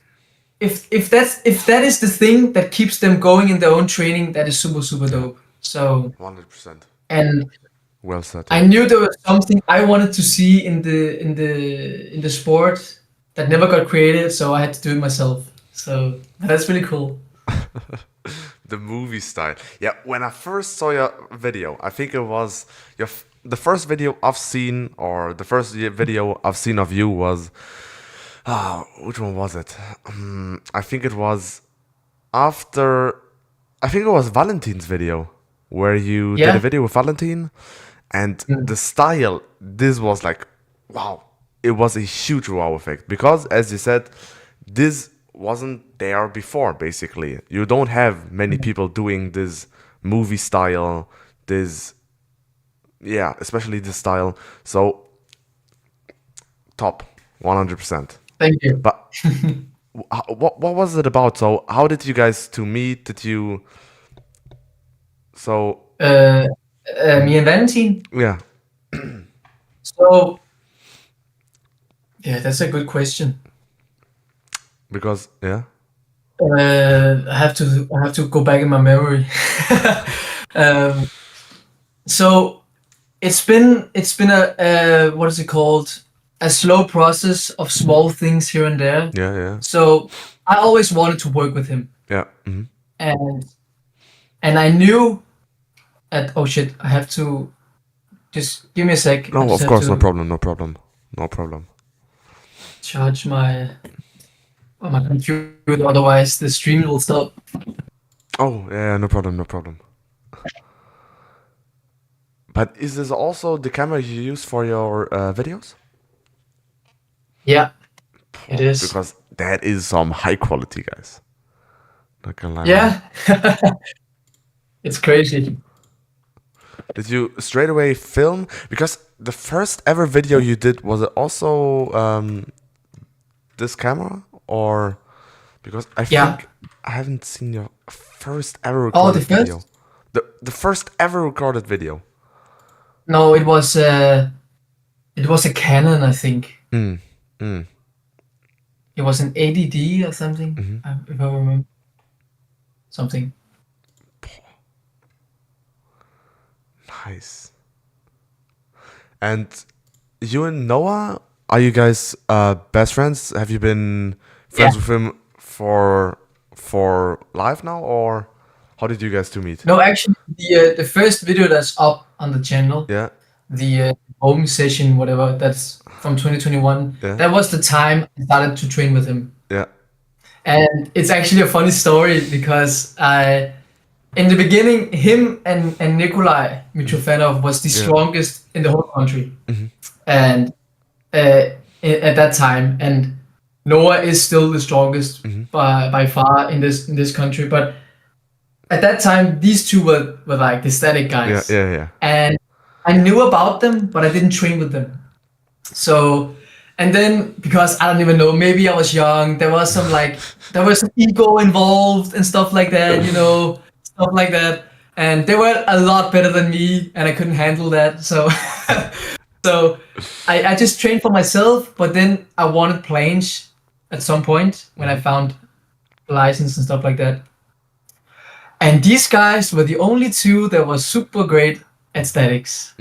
if that is the thing that keeps them going in their own training, that is super dope. So 100%. and Well said. I knew there was something I wanted to see in the sport that never got created, so I had to do it myself. So that's really cool. The movie style. Yeah, when I first saw your video, I think it was the first video I've seen, or the first video I've seen of you was, which one was it? I think it was Valentine's video, where you did a video with Valentine, and the style, this was like, wow, it was a huge wow effect, because as you said, this wasn't there before. Basically, you don't have many people doing this movie style, especially this style. So top, 100%. Thank you. But what was it about? So how did you guys to meet? Did you Me and Valentine. Yeah. So that's a good question. Because I have to go back in my memory. So it's been a what is it called? A slow process of small things here and there. Yeah. So I always wanted to work with him. Yeah. And I knew at I have to just give me a sec. No, of course, no problem. Charge my computer, otherwise the stream will stop. Oh, yeah, no problem. But is this also the camera you use for your videos? Yeah, it is. Because that is some high quality, guys. Not gonna lie. Yeah. It's crazy. Did you straight away film? Because the first ever video you did, was it also this camera? Or because I think I haven't seen your first ever recorded video. The first ever recorded video. No, it was a Canon, I think. It was an 80D or something, if I remember. Something. Nice. And you and Noah, are you guys best friends? Have you been friends with him for life now, or how did you guys two meet? No, actually, the first video that's up on the channel, the home session, whatever, that's from 2021. That was the time I started to train with him. Yeah. And it's actually a funny story, because in the beginning, him and Nikolai Mitrofanov was the strongest in the whole country. And at that time, and Noah is still the strongest by far in this country. But at that time, these two were like the static guys. Yeah. And I knew about them, but I didn't train with them. So, and then, because I don't even know, maybe I was young, there was some ego involved and stuff like that, stuff like that. And they were a lot better than me, and I couldn't handle that. So, so I just trained for myself, but then I wanted planes at some point when I found the license and stuff like that. And these guys were the only two that were super great at statics.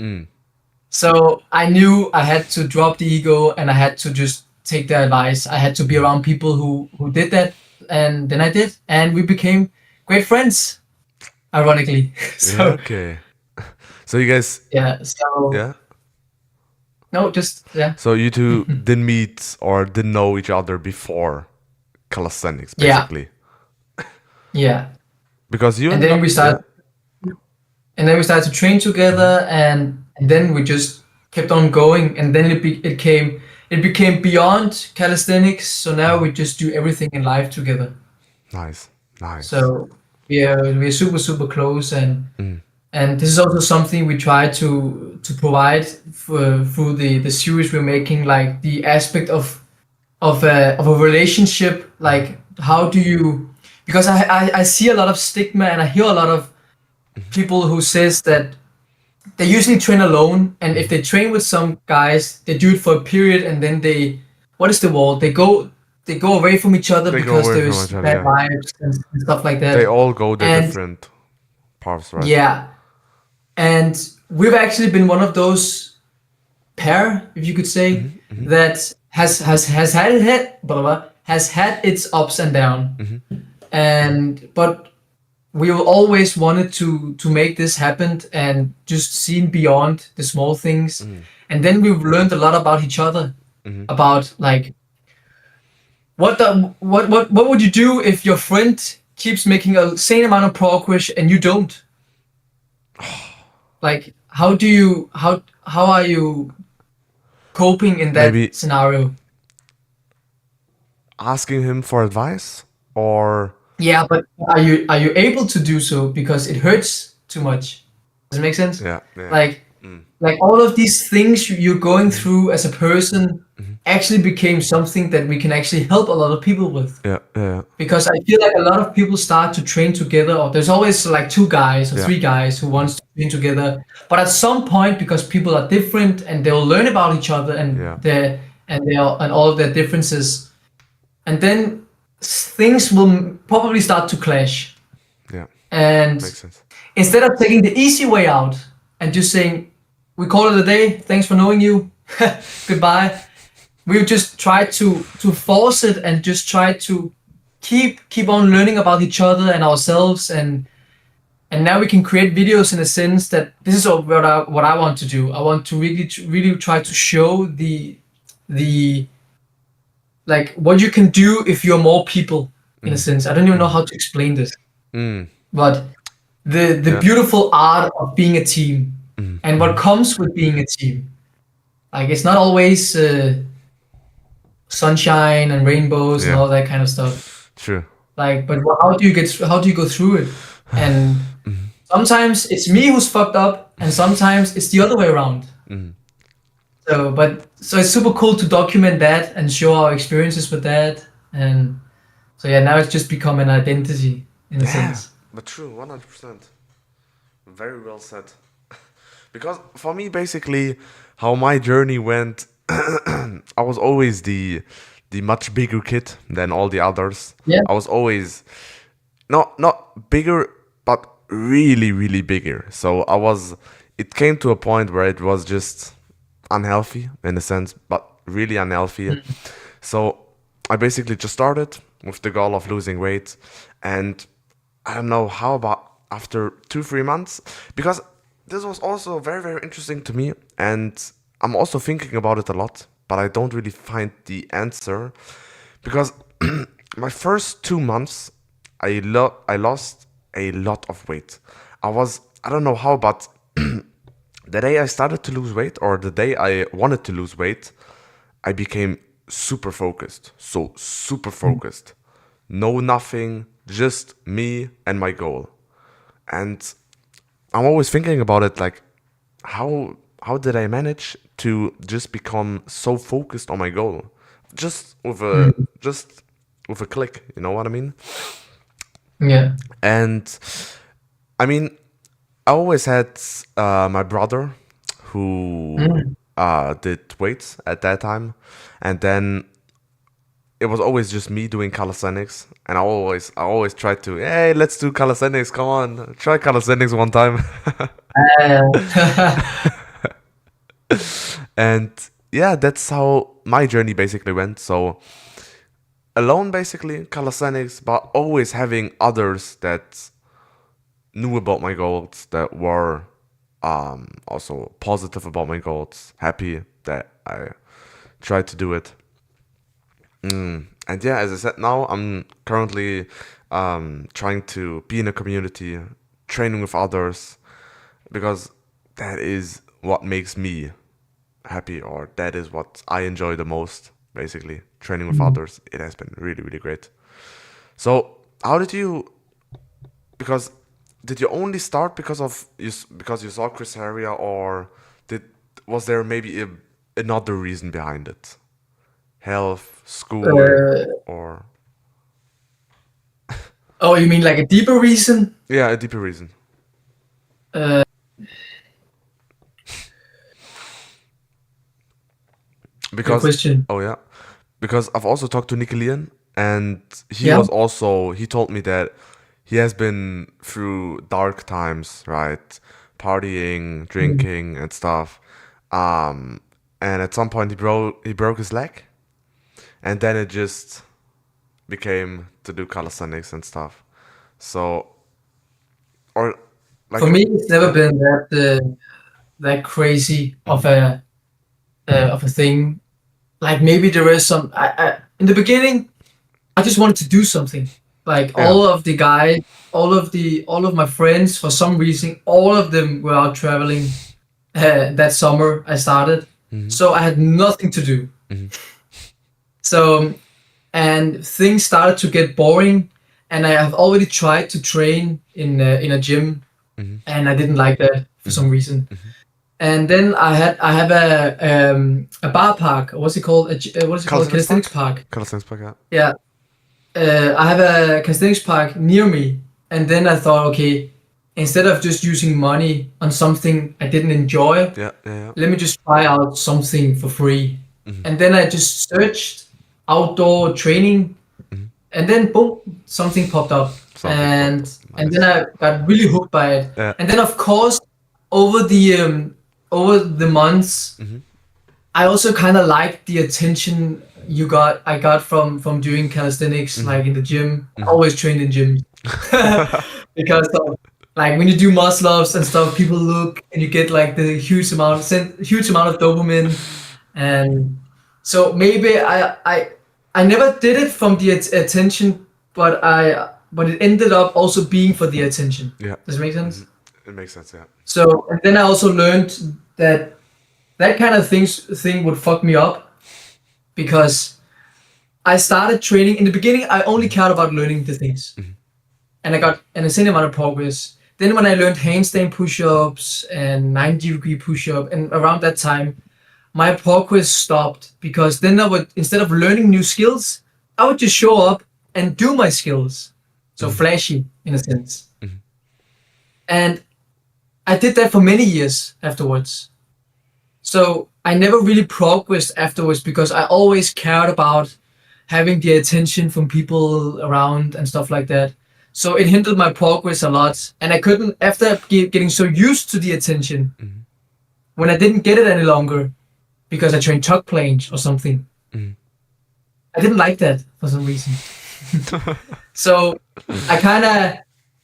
So I knew I had to drop the ego, and I had to just take their advice. I had to be around people who did that, and then I did, and we became great friends, ironically. So, okay. So you guys. Yeah. So. Yeah. No, just So you two didn't meet or didn't know each other before calisthenics, basically. Yeah. Because you and then we started. And then we started to train together, and then we just kept on going, and then it became beyond calisthenics. So now we just do everything in life together. Nice. So we're super close, and this is also something we try to provide through the series we're making, like the aspect of a relationship, like how do you, because I see a lot of stigma, and I hear a lot of people who says that they usually train alone, and if they train with some guys, they do it for a period, and then what is the word? They go away from each other They go because away from there's each other, bad yeah. vibes and stuff like They that. all go their And different paths, right? yeah, and we've actually been one of those pair, if you could say, that has had has had its ups and down, and but we always wanted to make this happen and just seen beyond the small things, and then we've learned a lot about each other, about like what would you do if your friend keeps making a same amount of progress and you don't? Like, how are you coping in that Maybe scenario? asking him for advice, or Yeah, but are you able to do so because it hurts too much? Does it make sense? yeah, yeah, Like like all of these things you're going through as a person actually became something that we can actually help a lot of people with. yeah, yeah, Because I feel like a lot of people start to train together, or there's always like two guys or yeah, three guys who wants to train together. But at some point, because people are different and they'll learn about each other yeah, and all of their differences, and then things will probably start to clash. yeah. And Makes sense. instead of taking the easy way out and just saying, "We call it a day. Thanks for knowing you. Goodbye." We've just tried to force it and just try to keep on learning about each other and ourselves, and now we can create videos in a sense that this is what I want to do. I want to really try to show the like what you can do if you're more people, in a sense. I don't even know how to explain this, Mm, but the yeah, beautiful art of being a team and what comes with being a team. Like, it's not always sunshine and rainbows and yeah. all that kind of stuff. True. Like, but how do you go through it? And sometimes it's me who's fucked up, and sometimes it's the other way around. So it's super cool to document that and show our experiences with that. And so yeah, now it's just become an identity in a Yeah, sense. but true, 100%. Very well said. Because for me, basically, how my journey went, I was always the much bigger kid than all the others. Yeah. I was always not bigger, but really, really bigger. So it came to a point where it was just unhealthy in a sense, but really unhealthy. So I basically just started with the goal of losing weight, and I don't know how about after 2 3 months, because this was also very very interesting to me, and I'm also thinking about it a lot, but I don't really find the answer, because my first 2 months I lost a lot of weight. I don't know how, but the day I started to lose weight, or the day I wanted to lose weight, I became super focused. So super focused. No nothing, just me and my goal. And I'm always thinking about it, like how did I manage to just become so focused on my goal? Just with a click, you know what I mean? Yeah. And I mean, I always had my brother who did weights at that time, and then it was always just me doing calisthenics, and I always tried to, hey, let's do calisthenics, come on, try calisthenics one time. And yeah, that's how my journey basically went. So alone, basically calisthenics, but always having others that knew about my goals, that were also positive about my goals, happy that I tried to do it. And yeah, as I said, now I'm currently trying to be in a community, training with others, because that is what makes me happy, or that is what I enjoy the most. Basically, training with others, it has been really, really great. So, how did you? Because did you only start because you saw Chris Heria, or did was there maybe another reason behind it? Health, school, Uh, or Oh, you mean like a deeper reason? Yeah, a deeper reason. Uh, Good Because question. oh yeah, because I've also talked to Nicky, and Yeah. he told me that he has been through dark times, right? Partying, Mm. drinking, and stuff. And at some point he broke his leg, and then it just became to do calisthenics and stuff. So, or For like, me, it's never yeah, been that crazy of a thing. Like maybe there is some. In the beginning, I just wanted to do something. Like yeah, all of the guys, all of my friends, for some reason, all of them were out traveling that summer. I started, so I had nothing to do. So and things started to get boring, and I have already tried to train in a gym, and I didn't like that for some reason. And then I have a bar park. What's it called? What is it called? calisthenics Calisthenics park, park. calisthenics park, yeah, Yeah. I have a calisthenics park near me, and then I thought, okay, instead of just using money on something I didn't enjoy, yeah, yeah, yeah. let me just try out something for free. And then I just searched outdoor training, and then boom, something popped up, Something popped up. and then Nice. I got really hooked by it. Yeah. And then of course, over the months, I also kind of liked the attention I got from doing calisthenics, like in the gym. I always trained in gyms because of, like when you do muscle ups and stuff, people look and you get like the huge amount of dopamine, and so maybe I never did it from the attention, but it ended up also being for the attention. Yeah. Does it make sense? It makes sense, yeah. So and then I also learned that that kind of thing would fuck me up because I started training in the beginning. I only cared about learning the things, and I got an insane amount of progress. Then when I learned handstand push-ups and 90-degree push-up, and around that time, my progress stopped because then I would, instead of learning new skills, I would just show up and do my skills. So flashy in a sense. And I did that for many years afterwards. So I never really progressed afterwards because I always cared about having the attention from people around and stuff like that. So it hindered my progress a lot. And I couldn't, after getting so used to the attention, when I didn't get it any longer because I trained tuck planche or something, I didn't like that for some reason. So I kind of,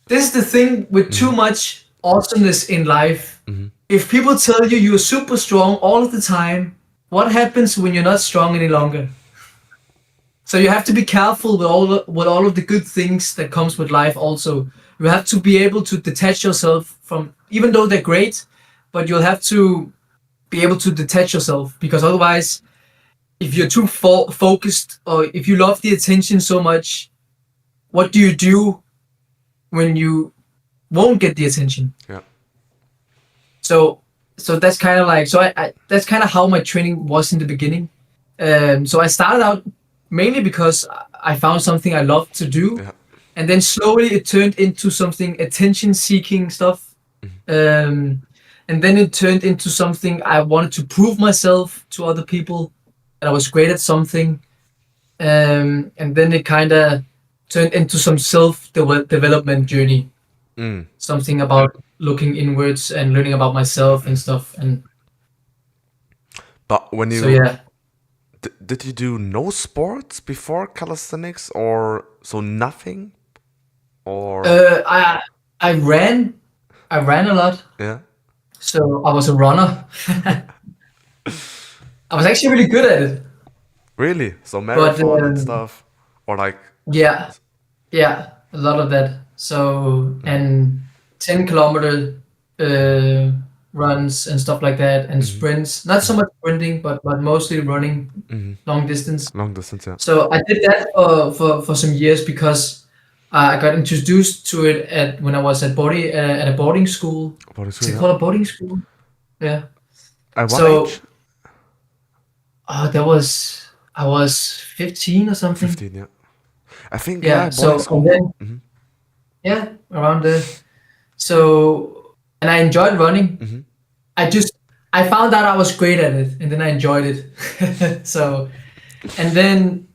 this is the thing with too much awesomeness in life. If people tell you you're super strong all of the time, what happens when you're not strong any longer? So you have to be careful with all of the good things that comes with life also. You have to be able to detach yourself from, even though they're great, but you'll have to be able to detach yourself, because otherwise, if you're too focused, or if you love the attention so much, what do you do when you won't get the attention? Yeah. So that's kind of like, I that's kind of how my training was in the beginning. So I started out mainly because I found something I loved to do, Yeah. and then slowly it turned into something attention-seeking stuff, and then it turned into something I wanted to prove myself to other people that I was great at something, and then it kind of turned into some self-development journey, something about looking inwards and learning about myself and stuff, and But when so you yeah. did you do no sports before calisthenics, or so nothing, or I ran a lot, yeah, so I was a runner. I was actually really good at it, really? So but marathon and stuff, or like yeah, yeah, a lot of that. So and 10-kilometer runs and stuff like that, and sprints. Not so much sprinting, but mostly running long distance. long distance, yeah. So I did that for some years because I got introduced to it when I was at a boarding school. What is Is it it? called a boarding school? Yeah. At what So age? I was 15 or something. 15, yeah. I think, Yeah. yeah, boarding So and school. then Yeah, around there. So, and I enjoyed running. Mm-hmm. I found out I was great at it, and then I enjoyed it. So, and then,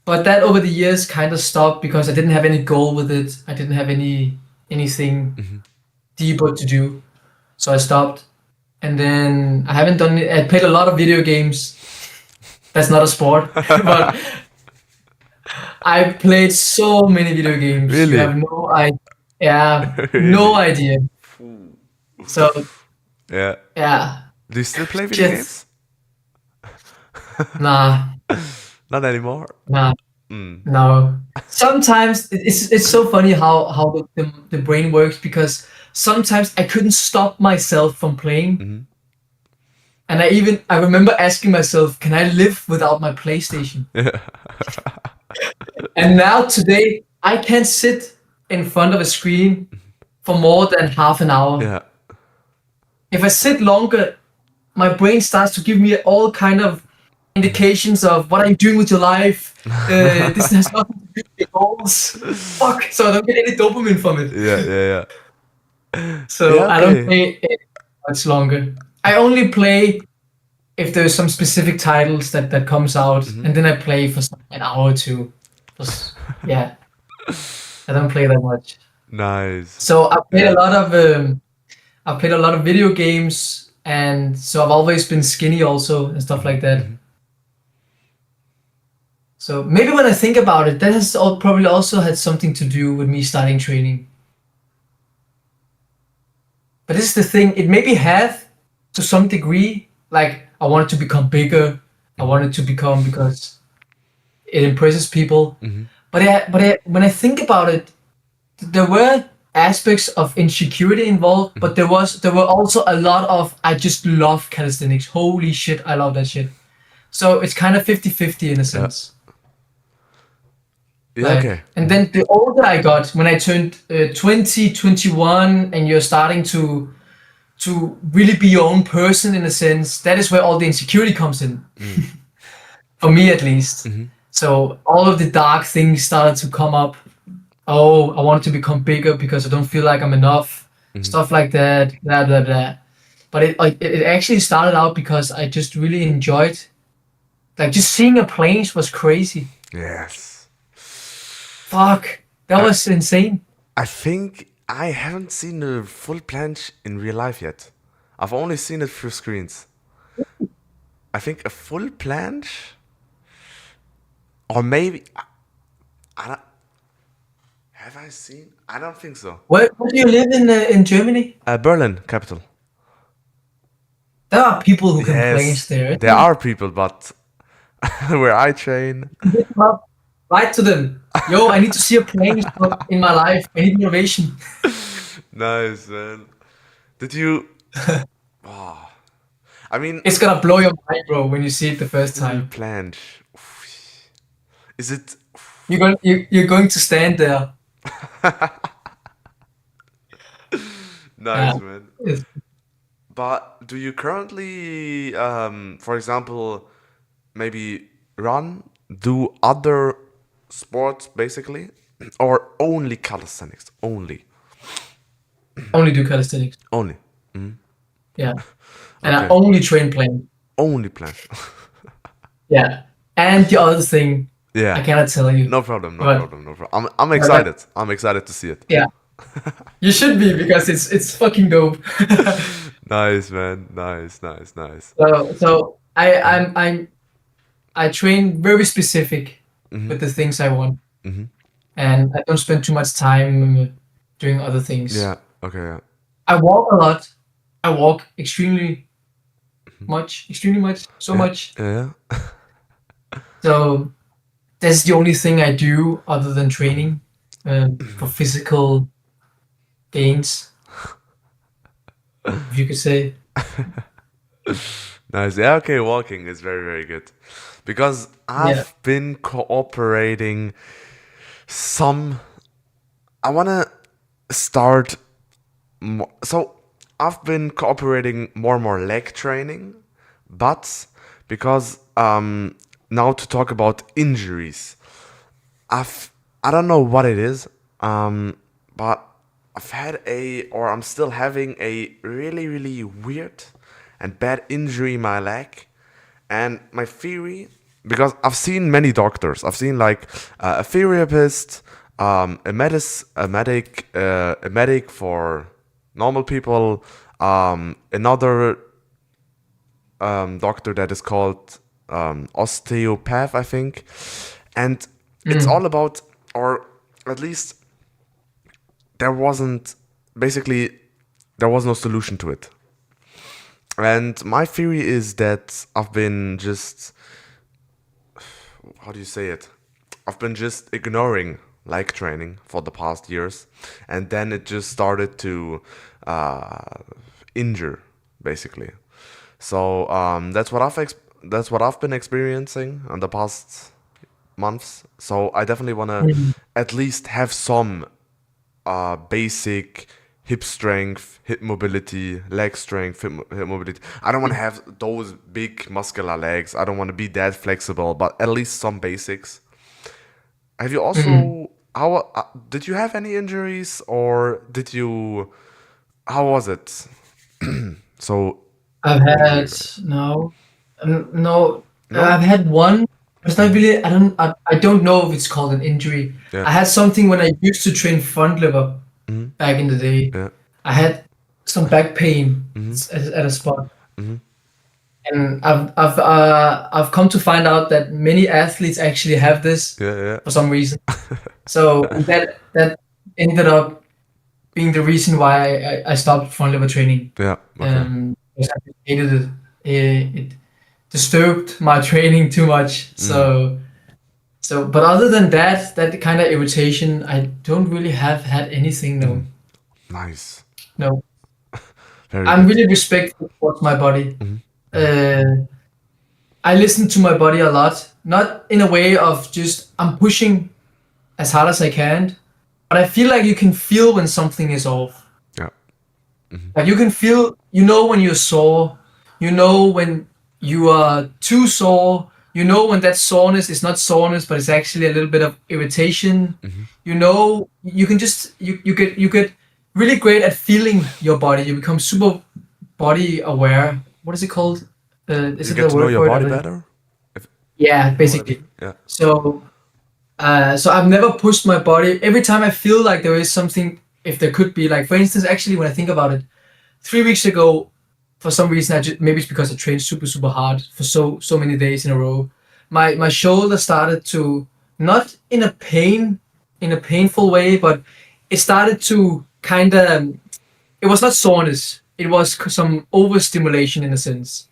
but that over the years kind of stopped because I didn't have any goal with it. I didn't have anything Mm-hmm. deeper to do, so I stopped. And then I haven't done it. I played a lot of video games. That's not a sport, but I played so many video games. You Really? have no idea. Yeah, no Really? idea. So Yeah. yeah, Do you still play video shit. games? Nah, Not anymore. nah, Mm. no. Sometimes it's so funny how the brain works because sometimes I couldn't stop myself from playing, Mm-hmm. and I remember asking myself, can I live without my PlayStation? Yeah. And now today I can't sit in front of a screen for more than half an hour. Yeah. If I sit longer, my brain starts to give me all kind of indications of what are you doing with your life. This has nothing to do with your goals. Fuck. So I don't get any dopamine from it. Yeah. Yeah. So Yeah. I don't Okay. play it much longer. I only play if there's some specific titles that comes out, Mm-hmm. and then I play for an hour or two. Just yeah, I don't play that much. Nice. So Yeah. I've played a lot of video games, and so I've always been skinny also and stuff Mm-hmm. like that. Mm-hmm. So maybe when I think about it, that has probably also had something to do with me starting training. But this is the thing, it maybe had to some degree, like I wanted to become bigger, I Mm-hmm. wanted to become because it impresses people. Mm-hmm. When I think about it, there were aspects of insecurity involved, but there were also a lot of I just love calisthenics. Holy shit, I love that shit. So it's kind of 50-50 in a Yeah. sense. Yeah. Okay. Like, and then the older I got, when I turned 20, 21, and you're starting to really be your own person in a sense, that is where all the insecurity comes in. Mm. For me at least. Mm-hmm. So all of the dark things started to come up. Oh, I wanted to become bigger because I don't feel like I'm enough. Mm-hmm. Stuff like that, blah blah blah. But it actually started out because I just really enjoyed, like, just seeing a planes was crazy. Yes. Fuck, that I, was insane. I think I haven't seen a full planche in real life yet. I've only seen it through screens. I think a full planche, or maybe I don't. Have I seen? I don't think so. Where do you live in Germany? Berlin, capital. There are people who can planes Yes, there. there are people, but where I train, Hit them up, write to them. Yo, I need to see a plane in my life. I need motivation. nice man. Did you? Oh, I mean, It's gonna blow your mind, bro, when you see it the first full time. planche. Is it? You're going to stand there. Nice Yeah. man. It's- But do you currently, for example, maybe run, do other sports basically, or only calisthenics? Only, Only do calisthenics. only, Yeah. And I okay, only train plane. only planche. Yeah. And the other thing, I Yeah, cannot tell you. no problem, no But, problem, no problem. I'm but excited. I'm excited to see it. yeah. You should be because it's fucking dope. Nice man, nice, nice, nice. So I train very specific with the things I want. Mm-hmm. And I don't spend too much time doing other things. Yeah, okay, yeah. I walk a lot. I walk extremely much, so Yeah, much. yeah, So that's the only thing I do other than training for physical gains, if you could say. nice. Yeah, okay, walking is very, very good. Because Yeah. I've been cooperating some. I want to start more. So I've been cooperating more and more leg training, but because now to talk about injuries, I don't know what it is, but I'm still having a really, really weird and bad injury in my leg. And my theory, because I've seen many doctors, I've seen like a therapist, a medic for normal people, another doctor that is called osteopath, I think, and it's all about, or at least there wasn't, basically there was no solution to it. And my theory is that I've been just, how do you say it? I've been just ignoring leg training for the past years, and then it just started to injure, basically. So that's what I've been experiencing in the past months. So I definitely want to at least have some basic hip strength, hip mobility, leg strength, hip mobility. I don't want to have those big muscular legs. I don't want to be that flexible, but at least some basics. Have you also, how did you have any injuries, or did you, how was it? So I've had no. I've had one. It's not really. I don't know if it's called an injury. Yeah. I had something when I used to train front lever back in the day. Yeah. I had some back pain at a spot, and I've come to find out that many athletes actually have this Yeah. for some reason. So that ended up being the reason why I stopped front lever training. Yeah. Okay. Because I hated it. It disturbed my training too much. But other than that kind of irritation, I don't really have had anything. No, Nice. no. Very I'm good. really respectful towards my body. I listen to my body a lot, not in a way of just I'm pushing as hard as I can, but I feel like you can feel when something is off. Yeah. Like you can feel, when you're sore, when you are too sore, when that soreness is not soreness, but it's actually a little bit of irritation. You can just you get really great at feeling your body. You become super body aware. What is it called? Is You it get the to know word your for it? body better? Yeah, basically. Yeah. So I've never pushed my body. Every time I feel like there is something, if there could be, like for instance, actually when I think about it, 3 weeks ago, for some reason, maybe it's because I trained super, super hard for so many days in a row. My shoulder started to, not in a painful way, but it started to kind of, it was not soreness. It was some overstimulation in a sense.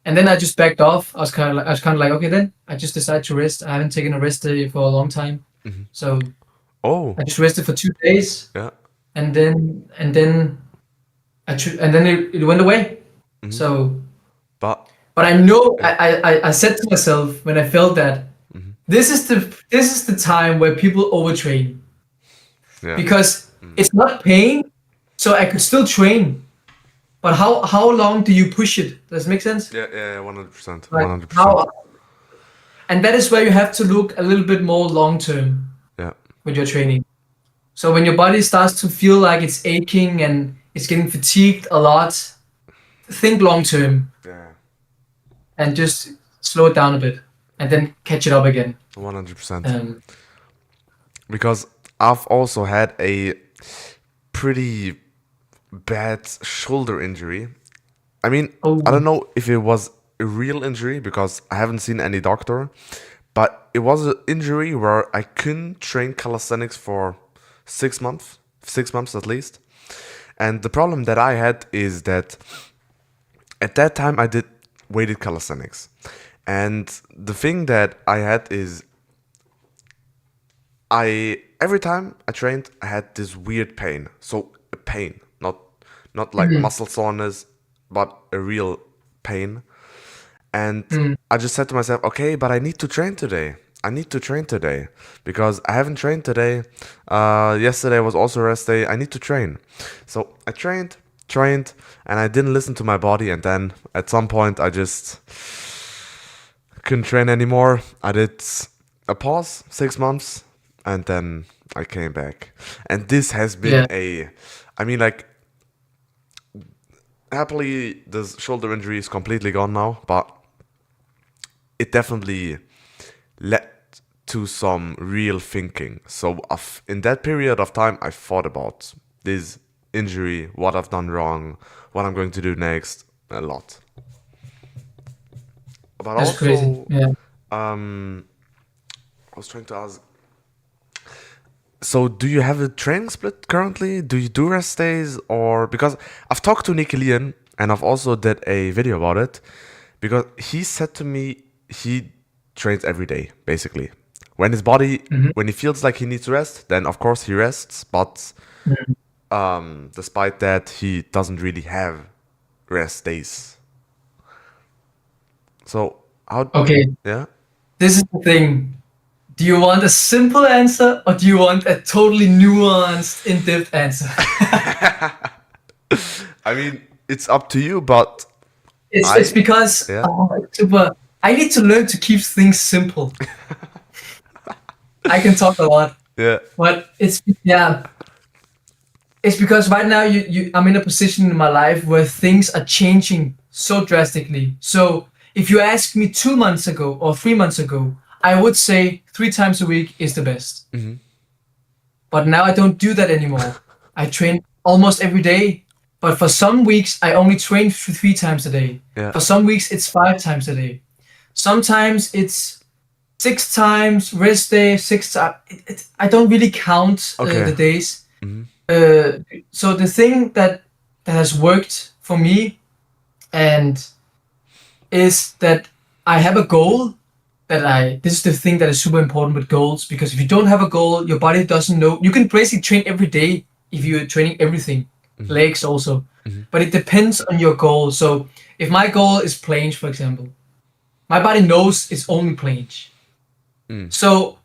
And then I just backed off. I was kind of like, okay, then I just decided to rest. I haven't taken a rest day for a long time, so Oh. I just rested for 2 days, Yeah. and then it went away. So, But but I know I said to myself when I felt that this is the time where people overtrain, yeah. because it's not pain, so I could still train. But how long do you push it? Does it make sense? Yeah. 100%. Like 100%. how, and that is where you have to look a little bit more long term Yeah. with your training. So when your body starts to feel like it's aching and it's getting fatigued a lot, think long term Yeah. and just slow it down a bit and then catch it up again. 100%. Because I've also had a pretty bad shoulder injury. I mean, I don't know if it was a real injury because I haven't seen any doctor, but it was an injury where I couldn't train calisthenics for 6 months at least. And the problem that I had is that at that time I did weighted calisthenics. And the thing that I had is every time I trained, I had this weird pain. So a pain, not like muscle soreness, but a real pain. And I just said to myself, okay, but I need to train today. Because I haven't trained today. Yesterday was also rest day. I need to train. So I trained, and I didn't listen to my body. And then at some point, I just couldn't train anymore. I did a pause, 6 months. and then I came back. And this has been I mean, like, happily, the shoulder injury is completely gone now, but it definitely led to some real thinking. So in that period of time, I thought about this injury, what I've done wrong, what I'm going to do next, a lot. But That's also, crazy. Yeah. I was trying to ask. So, do you have a training split currently? Do you do rest days, or because I've talked to Nicky Lyan and I've also did a video about it, because he said to me he trains every day basically. When his body, when he feels like he needs rest, then of course he rests. But despite that, he doesn't really have rest days. So how? Okay, Yeah. this is the thing. Do you want a simple answer or do you want a totally nuanced, in-depth answer? I mean, it's up to you, but It's because yeah. it's super. I need to learn to keep things simple. I can talk a lot, Yeah. but it's It's because right now I'm in a position in my life where things are changing so drastically. So if you asked me 2 months ago or 3 months ago, I would say 3 times a week is the best. But now I don't do that anymore. I train almost every day, but for some weeks I only train 3 times a day. Yeah. For some weeks it's 5 times a day. Sometimes it's 6 times rest day, 6 times. I don't really count the days. So the thing that has worked for me and is that I have a goal this is the thing that is super important with goals, because if you don't have a goal, your body doesn't know. You can basically train every day if you're training everything, legs also, but it depends on your goal. So if my goal is planche, for example, my body knows it's only planche. So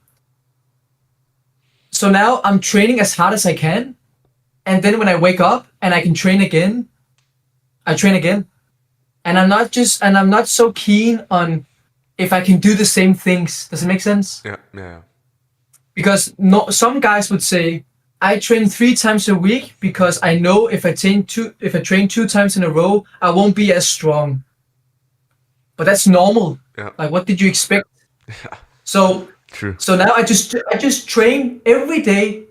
now I'm training as hard as I can, and then when I wake up and I can train again, I train again. And I'm not so keen on if I can do the same things. Does it make sense? Yeah. Because some guys would say, I train 3 times a week because I know if I train 2 times in a row, I won't be as strong. But that's normal. Yeah. Like, what did you expect? Yeah. So True. So now I just train every day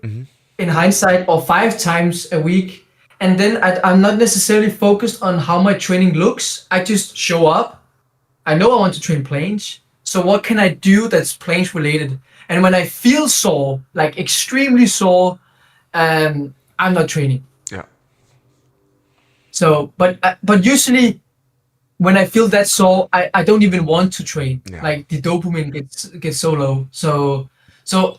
in hindsight, or 5 times a week. And then I'm not necessarily focused on how my training looks. I just show up. I know I want to train planche. So what can I do that's planche related? And when I feel sore, like extremely sore, I'm not training. Yeah. So, but usually when I feel that sore, I don't even want to train. Yeah. Like the dopamine gets so low. So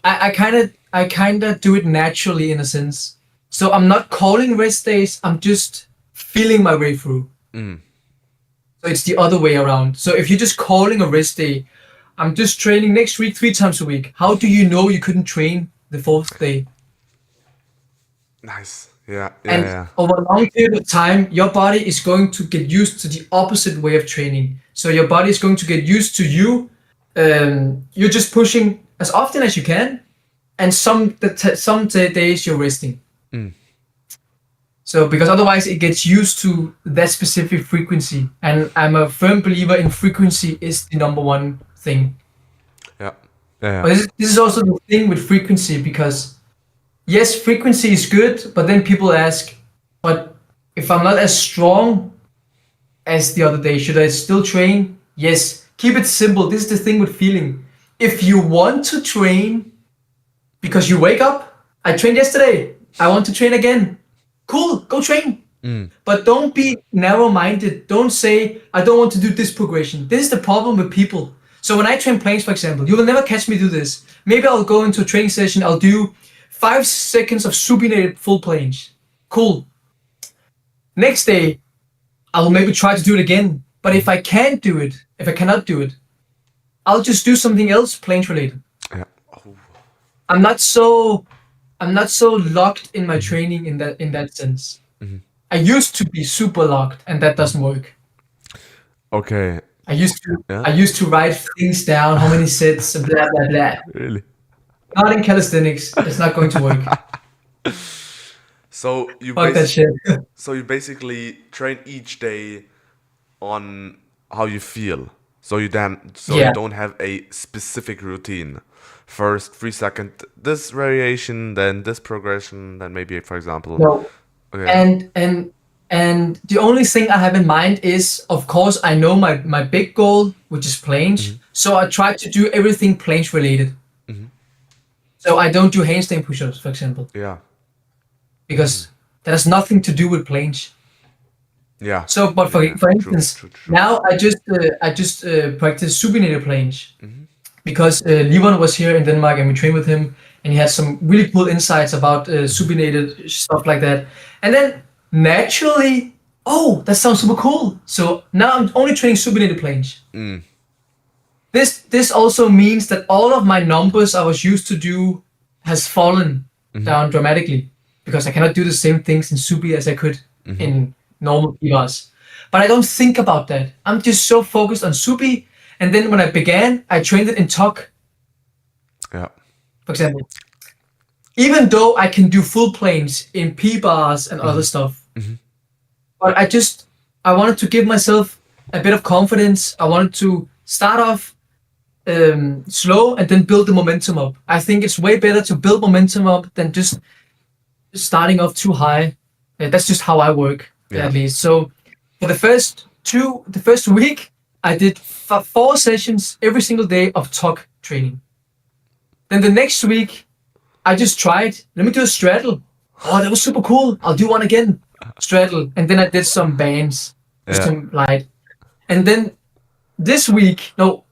I kind of do it naturally in a sense. So I'm not calling rest days. I'm just feeling my way through. So it's the other way around. So if you're just calling a rest day, I'm just training next week 3 times a week. How do you know you couldn't train the 4th day? Nice. Yeah. And over a long period of time, your body is going to get used to the opposite way of training. So your body is going to get used to you. You're just pushing as often as you can, and some days you're resting. So because otherwise it gets used to that specific frequency. And I'm a firm believer in frequency is the number one thing. Yeah. But this is also the thing with frequency, because yes, frequency is good, but then people ask, but if I'm not as strong as the other day, should I still train? Yes, keep it simple. This is the thing with feeling. If you want to train because you wake up, I trained yesterday, I want to train again. Cool, go train. But don't be narrow-minded. Don't say, I don't want to do this progression. This is the problem with people. So when I train planche, for example, you will never catch me do this. Maybe I'll go into a training session, I'll do 5 seconds of supinated full planche. Cool. Next day, I'll maybe try to do it again. But if I can't do it, if I cannot do it, I'll just do something else planche related. Yeah. I'm not so locked in my training in that sense. I used to be super locked, and that doesn't work. Okay. I used to write things down, how many sets, blah blah blah. Really? Not in calisthenics. It's not going to work. So you Fuck that shit. so you basically train each day on how you feel. So you Yeah. don't have a specific routine. First 3 second this variation, then this progression, then maybe for example. No. Okay. And the only thing I have in mind is, of course, I know my big goal, which is planche. So I try to do everything planche related. So I don't do handstand push-ups, for example, Yeah. because that has nothing to do with planche. Yeah. So, but for True, instance, true. now I just practice supinated planche because Lyan was here in Denmark and we trained with him, and he had some really cool insights about supinated stuff like that. And then naturally, oh, that sounds super cool. So now I'm only training supinated planche. This also means that all of my numbers I was used to do has fallen down dramatically because I cannot do the same things in supi as I could in normal PRs. But I don't think about that. I'm just so focused on supi. And then when I began, I trained it in tuck, Yeah. for example. Even though I can do full planes in P bars and other stuff, but I wanted to give myself a bit of confidence. I wanted to start off slow and then build the momentum up. I think it's way better to build momentum up than just starting off too high. That's just how I work, at least. So for the first week, I did 4 sessions every single day of tuck training. Then the next week, I just tried, let me do a straddle. Oh, that was super cool. I'll do one again. Straddle. And then I did some bands, just some light. And then this week, later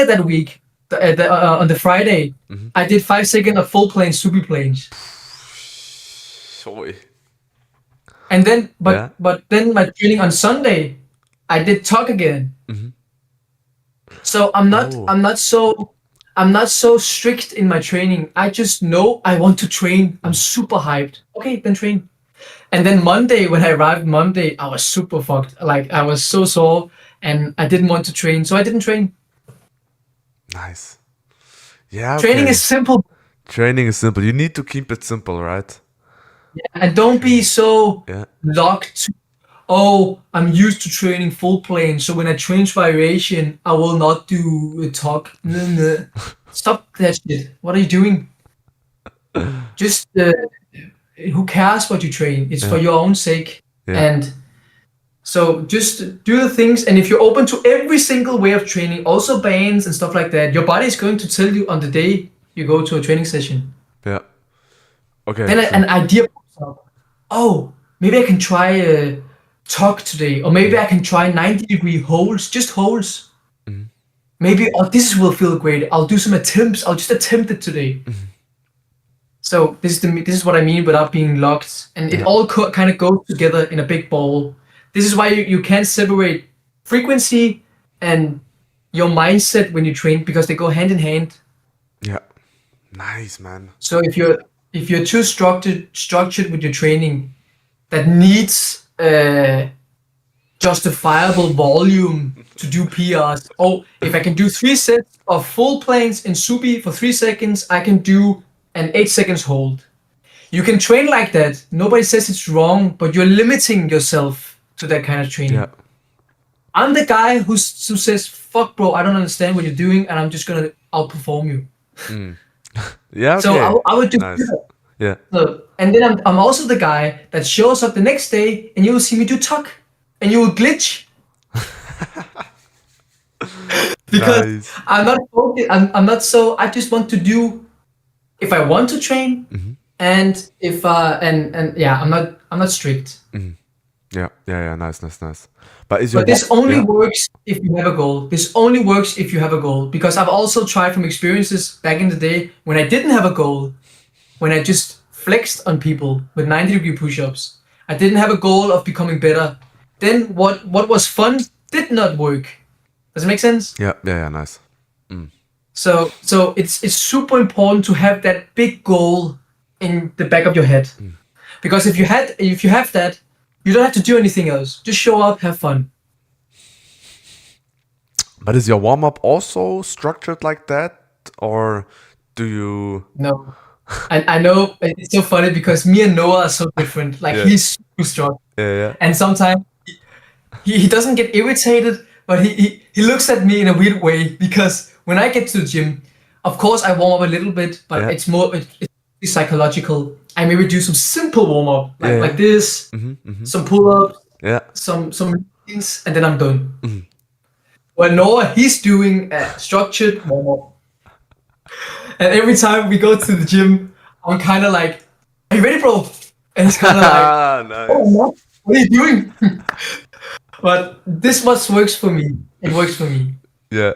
that week, on the Friday, I did 5 seconds of full plane, supi planche. Sorry. And then, but then my training on Sunday, I did tuck again. So I'm not so strict in my training. I just know I want to train. I'm super hyped. Okay, then train. And then Monday, when I arrived Monday, I was super fucked. Like I was so sore and I didn't want to train, so I didn't train. Nice. Yeah. Training is simple. Training is simple. You need to keep it simple, right? Yeah, and don't be so locked to, oh, I'm used to training full plane, so when I change variation, I will not do a talk. Stop that shit. What are you doing? Just who cares what you train? It's for your own sake. And so just do the things, and if you're open to every single way of training, also bands and stuff like that, your body is going to tell you on the day you go to a training session. Yeah. Okay. Then an idea pops up. Oh, maybe I can try a tuck today, or maybe I can try 90-degree holds, just holds. Maybe, oh, this will feel great. I'll do some attempts. I'll just attempt it today. So this is what I mean without being locked, and it all kind of goes together in a big ball. This is why you can't separate frequency and your mindset when you train, because they go hand in hand. Yeah. Nice, man. So if you're too structured with your training, that needs justifiable volume to do PRs. Oh, if I can do 3 sets of full planes in supi for 3 seconds, I can do an 8 seconds hold. You can train like that. Nobody says it's wrong, but you're limiting yourself to that kind of training. Yeah. I'm the guy who says, fuck bro, I don't understand what you're doing, and I'm just gonna outperform you. Yeah. Okay. So I would just do Nice. that. Yeah. So, and then I'm also the guy that shows up the next day and you will see me do tuck and you will glitch. Because Nice. I'm not focused, I'm not so, I just want to do, if I want to train, and if and yeah, I'm not strict. Yeah. Nice. But But this only works if you have a goal. This only works if you have a goal, because I've also tried from experiences back in the day when I didn't have a goal, when I just flexed on people with 90-degree push-ups. I didn't have a goal of becoming better. Then what was fun did not work. Does it make sense? Yeah. Nice. So it's super important to have that big goal in the back of your head. Because if you have that, you don't have to do anything else. Just show up, have fun. But is your warm-up also structured like that? Or Do you? No. I know it's so funny because me and Noah are so different. Like Yeah. he's super strong, Yeah. and sometimes he doesn't get irritated, but he looks at me in a weird way because when I get to the gym, of course I warm up a little bit, but Yeah. it's psychological. I maybe do some simple warm up like this, Mm-hmm. some pull ups, Yeah. some routines, and then I'm done. Well, Noah, he's doing a structured warm up. And every time we go to the gym, I'm kind of like, "Are you ready, bro?" And he's kind of like, Nice. "Oh, no. What are you doing?" But this much works for me. It works for me. Yeah.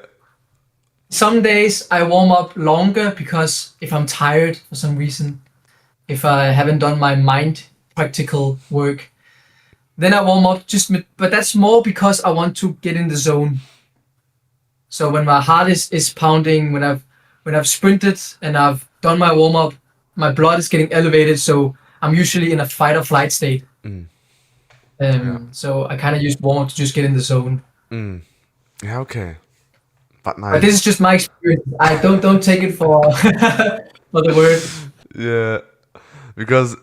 Some days I warm up longer because if I'm tired for some reason, if I haven't done my mind practical work, then I warm up but that's more because I want to get in the zone. So when my heart is pounding, when I've sprinted and I've done my warm up, my blood is getting elevated. So I'm usually in a fight or flight state. So I kind of use warm up to just get in the zone. Yeah. Okay. But nice. But this is just my experience. I don't take it for for the word. Yeah. Because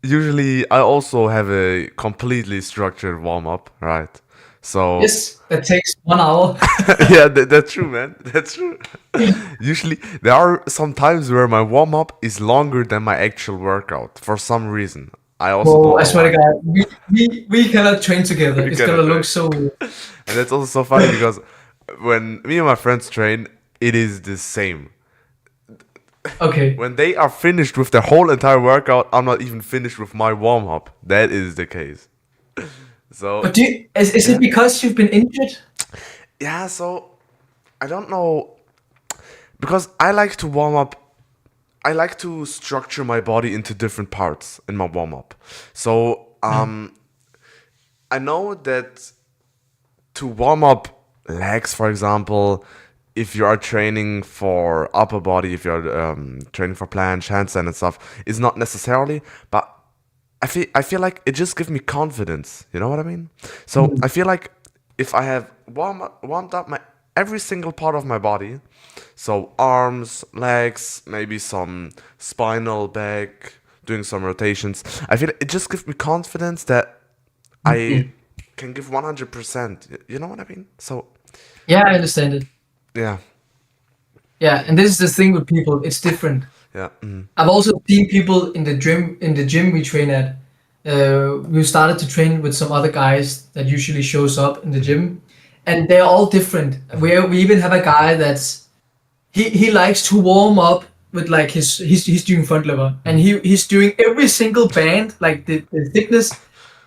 usually I also have a completely structured warm up, right? So Yes, that takes 1 hour. yeah, that's true, man. That's true. Usually, there are some times where my warm up is longer than my actual workout for some reason. I also Oh, don't I know swear why. to God, we cannot train together. It's cannot gonna look train. so weird. And that's also so funny because when me and my friends train, it is the same. Okay. When they are finished with their whole entire workout, I'm not even finished with my warm up. That is the case. So But is it because you've been injured? yeah, so I don't know, because I like to warm up. I like to structure my body into different parts in my warm up. So I know that to warm up legs, for example, if you are training for upper body, if you're training for planche, handstand and stuff, is not necessarily, but I feel like it just gives me confidence. You know what I mean? So I feel like if I have warmed up my every single part of my body, so arms, legs, maybe some spinal back, doing some rotations, I feel it just gives me confidence that I can give 100%. You know what I mean? So Yeah, I understand it. yeah, Yeah, and this is the thing with people. It's different. yeah, I've also seen people in the gym we train at. We started to train with some other guys that usually shows up in the gym, and they're all different. We even have a guy that's he likes to warm up with like he's doing front lever, and he's doing every single band like the thickness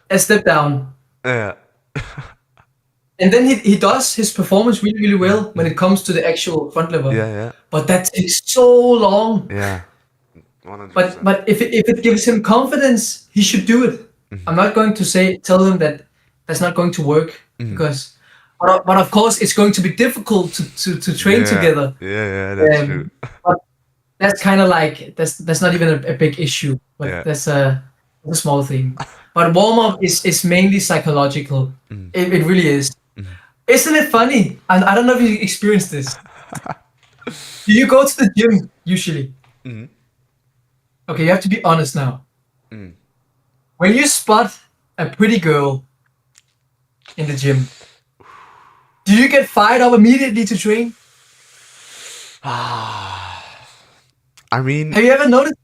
a step down, yeah, and then he does his performance really well when it comes to the actual front lever. yeah, But that takes so long. yeah, 100%. But if it gives him confidence, he should do it. I'm not going to tell him that that's not going to work because, but of course it's going to be difficult to train Yeah, together. yeah, that's true. But that's kind of like that's not even a big issue. But Yeah. that's a small thing. But warm up is mainly psychological. It really is. Isn't it funny? And I don't know if you experienced this. Do you go to the gym usually? Okay, you have to be honest now. When you spot a pretty girl in the gym, do you get fired up immediately to train? I mean, Have you ever noticed?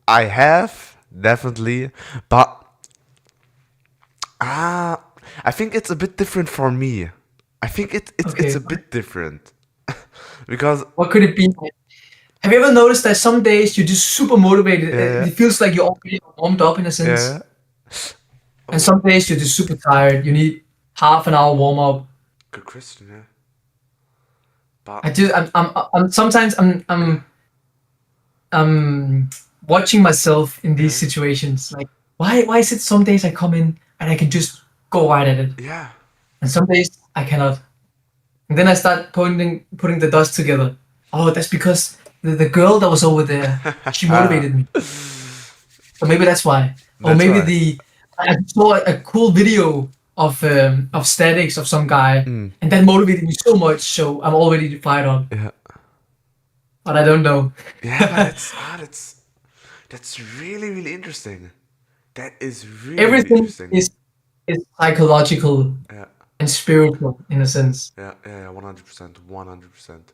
I have definitely, but I think it's a bit different for me. I think it's Okay. a bit different because What could it be? Have you ever noticed that some days you're just super motivated? Yeah. It feels like you're already warmed up in a sense. yeah, And some days you're just super tired. You need half an hour warm up. good question, yeah. But Sometimes I'm watching myself in these situations. Like, why is it some days I come in and I can just go right at it, yeah, and some days I cannot. And then I start putting the dots together. Oh, that's because the girl that was over there, she motivated me. So maybe that's why. Or That's maybe why. I saw a cool video of statics of some guy, and that motivated me so much. So I'm already fired up. yeah. but I don't know. Yeah, but that's really really interesting. That is really really Everything interesting. is psychological Yeah, and spiritual in a sense. yeah, yeah, 100%, 100%.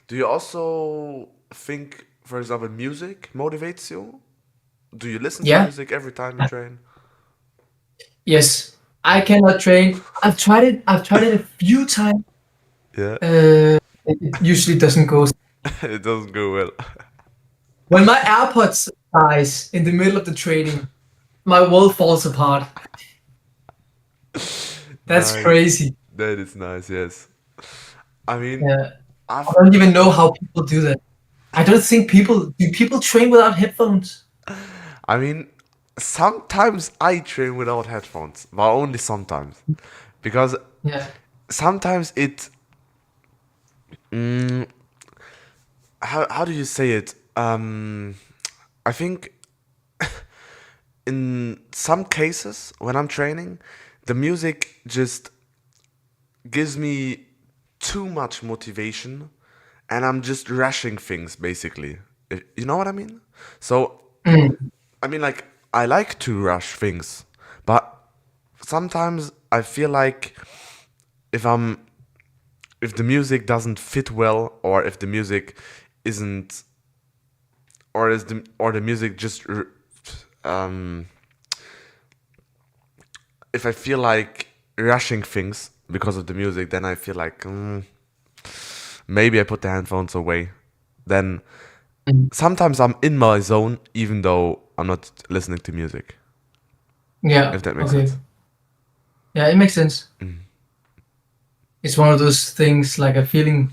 Do you also think, for example, music motivates you? Do you listen to Yeah. music every time you train? Yes. I cannot train. I've tried it. I've tried it a few times. Yeah, It usually doesn't go. it doesn't go well. When my AirPods dies in the middle of the training, my world falls apart. That's Nice. crazy. That is nice. Yes. I mean, Yeah. I I've. don't even know how people do that. I don't think do people train without headphones? I mean, sometimes I train without headphones, but only sometimes, because Yeah. sometimes it. Mm, how do you say it? I think in some cases when I'm training, the music just gives me too much motivation, and I'm just rushing things basically. You know what I mean? So Mm. I mean, like, I like to rush things, but sometimes I feel like if I'm if the music doesn't fit well, or if the music isn't, or the music just um if I feel like rushing things because of the music, then I feel like maybe I put the headphones away. Then Mm. sometimes I'm in my zone even though I'm not listening to music. Yeah. If that makes Okay. sense. Yeah, it makes sense. It's one of those things like a feeling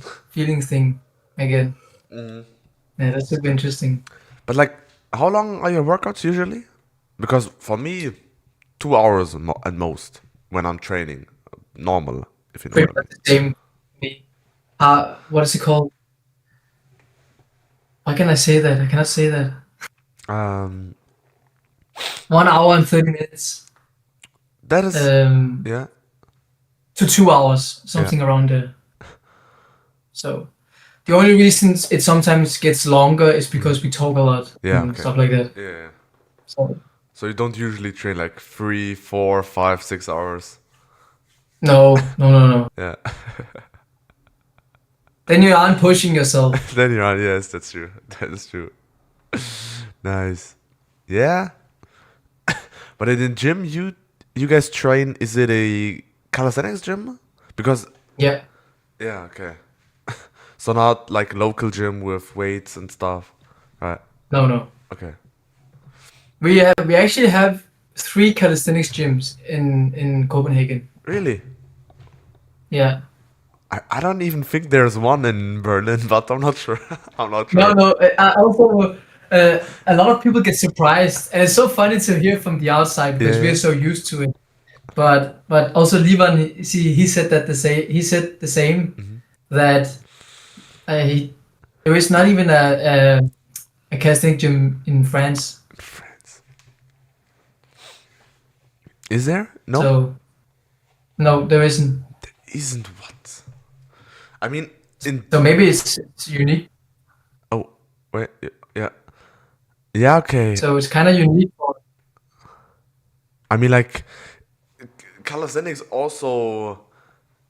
thing again. Yeah, that's super interesting. But like, how long are your workouts usually? Because for me, 2 hours at most when I'm training, normal, if you know what Pretty I much the same. Me. What is it called? Why can I say that? I cannot say that. mean. 1 hour and 30 minutes. That is, Um, yeah, to 2 hours, yeah, something around there. So the only reasons it sometimes gets longer is because we talk a lot yeah, and okay, stuff like that. yeah, yeah. So So you don't usually train like 3, 4, 5, 6 hours. no, no, no, no. Yeah, Then you aren't pushing yourself. then you're on. Yes, that's true. That is true. Nice. Yeah, but in the gym, you guys train. Is it a calisthenics gym? Because Yeah. yeah, okay. So not like local gym with weights and stuff, right? No, no. Okay. We actually have 3 calisthenics gyms in Copenhagen. Really? Yeah. I don't even think there's one in Berlin, but I'm not sure. I'm not No, sure. no. I also, a lot of people get surprised, and it's so funny to hear from the outside because we Yeah, are so used to it. But also Livan, he said that the same. He said the same that there is not even a casting gym in France. France. Is there? No? So no, there isn't. Isn't what? I mean, in. So maybe it's unique. Oh, wait. Yeah. Yeah, okay. So it's kind of unique. I mean, like, calisthenics also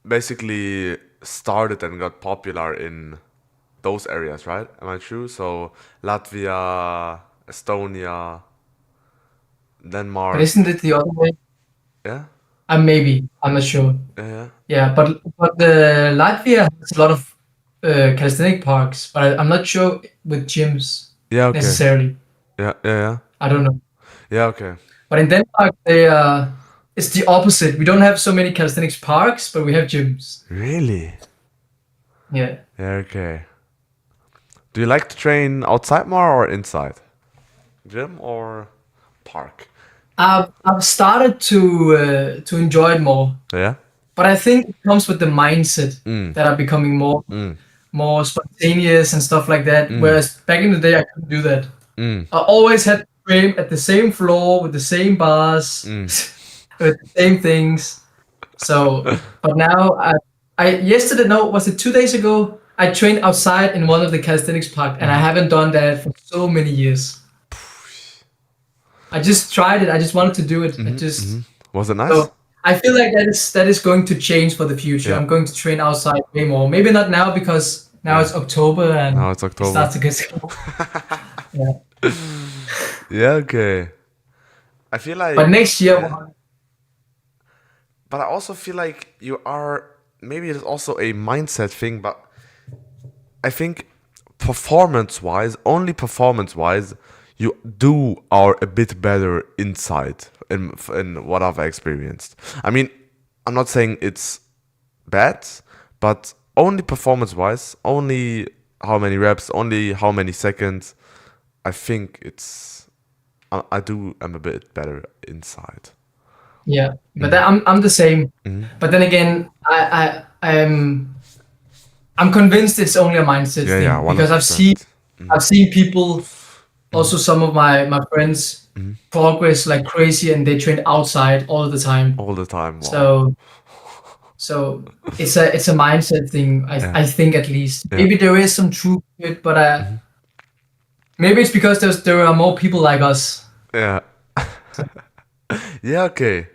basically started and got popular in those areas, right? Am I true? So, Latvia, Estonia, But Denmark. isn't it the other way? Yeah? Maybe I'm not sure. Yeah. Yeah, but the Latvia has a lot of calisthenic parks, but I'm not sure with gyms Yeah, okay. necessarily. Yeah, yeah, yeah. I don't know. Yeah, okay. But in Denmark, it's the opposite. We don't have so many calisthenics parks, but we have gyms. Really? Yeah. Yeah, okay. Do you like to train outside more or inside? Gym or park? I've started to enjoy it more, Yeah? but I think it comes with the mindset Mm. that are becoming more spontaneous and stuff like that. Mm. Whereas back in the day, I couldn't do that. Mm. I always had to train at the same floor with the same bars, Mm. with the same things. So, but now I yesterday, no, was it 2 days ago? I train outside in one of the calisthenics park, and I haven't done that for so many years. I just tried it. I just wanted to do it. Was it nice? So I feel like that is going to change for the future. Yeah. I'm going to train outside way more. Maybe not now because now it's October and Now it's it October. starts to get cold. Yeah. Yeah, okay. I feel like. But next year, But I also feel like you are. Maybe it's also a mindset thing, but I think only performance wise, you are a bit better inside in what I've experienced. I mean, I'm not saying it's bad, but only performance wise, only how many reps, only how many seconds, I think I'm a bit better inside. yeah, but I'm the same. But then again, I'm convinced it's only a mindset Yeah, thing yeah, because 100%. I've seen people, also some of my friends, progress like crazy, and they train outside all the time. All the time. Wow. So it's a mindset thing. I think at least maybe there is some truth to it, but maybe it's because there are more people like us. Yeah. Yeah, okay.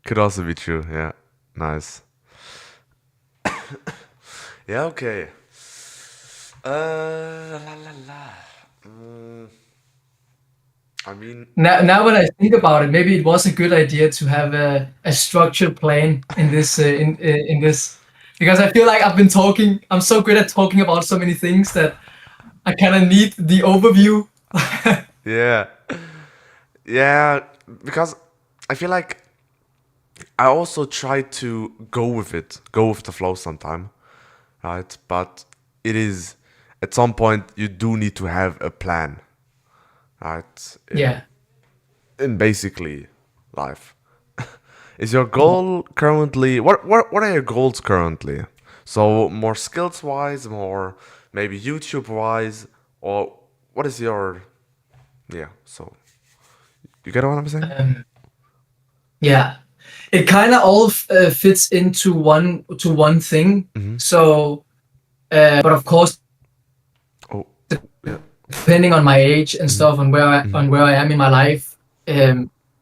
Could also be true. Yeah. Nice. Yeah, okay. La la la. I mean, Now when I think about it, maybe it was a good idea to have a structured plan in this in this, because I feel like I'm so good at talking about so many things that I kind of need the overview. yeah. Yeah, because I feel like I also try to go with the flow sometime, right? But it is at some point you do need to have a plan, right? Yeah. In basically life. Is your goal currently what are your goals currently? So more skills wise, more maybe YouTube wise, or what is your so you get what I'm saying? Yeah, it kind of all fits into one thing. So, but of course, Oh, yeah. depending on my age and stuff, and where I am in my life,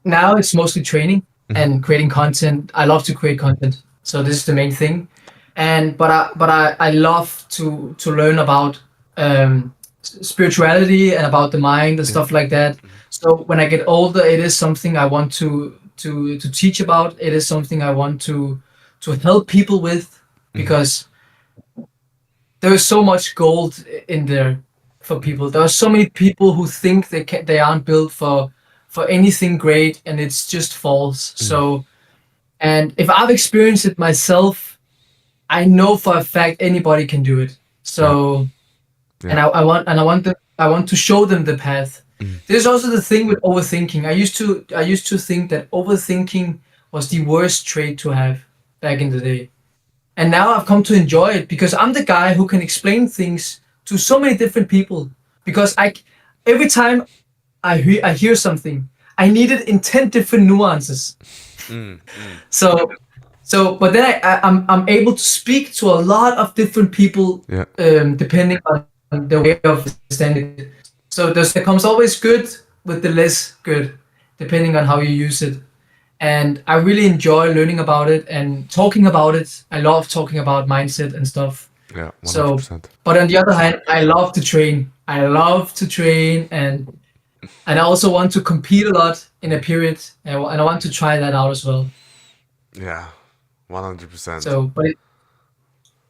now it's mostly training and creating content. I love to create content, so this is the main thing. And I love to learn about spirituality and about the mind and stuff like that. So when I get older, it is something I want to teach about. It is something I want to help people with, because there is so much gold in there for people. There are so many people who think they aren't built for anything great, and it's just false. So, and if I've experienced it myself, I know for a fact anybody can do it. So, and I want to show them the path. There's also the thing with overthinking. I used to think that overthinking was the worst trait to have back in the day. And now I've come to enjoy it because I'm the guy who can explain things to so many different people. Because every time I hear something, I need it in 10 different nuances. So, but then I'm able to speak to a lot of different people, depending on the way of understanding it. So there comes always good with the less good, depending on how you use it. And I really enjoy learning about it and talking about it. I love talking about mindset and stuff. Yeah, 100%. So, but on the other hand, I love to train. I love to train, and I also want to compete a lot in a period, and I want to try that out as well. Yeah, 100%. So,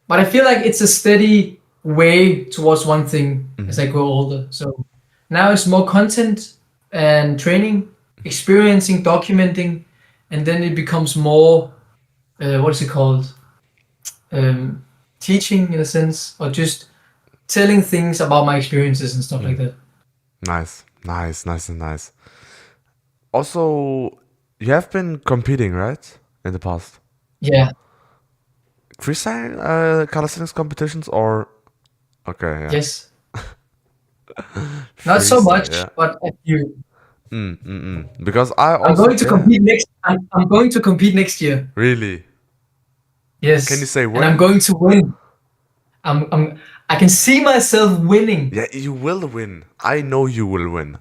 but I feel like it's a steady way towards one thing as I grow older. So now it's more content and training, experiencing, documenting, and then it becomes more, what is it called? Teaching in a sense, or just telling things about my experiences and stuff like that. Nice. Also, you have been competing, right? In the past. Yeah. Freestyle calisthenics competitions or okay, yeah. Yes. Not so Freestyle, much, yeah. but a few. Because I also I'm going to compete next. I'm going to compete next year. Really? Yes. Can you say when? And I'm going to win. I can see myself winning. Yeah, you will win. I know you will win.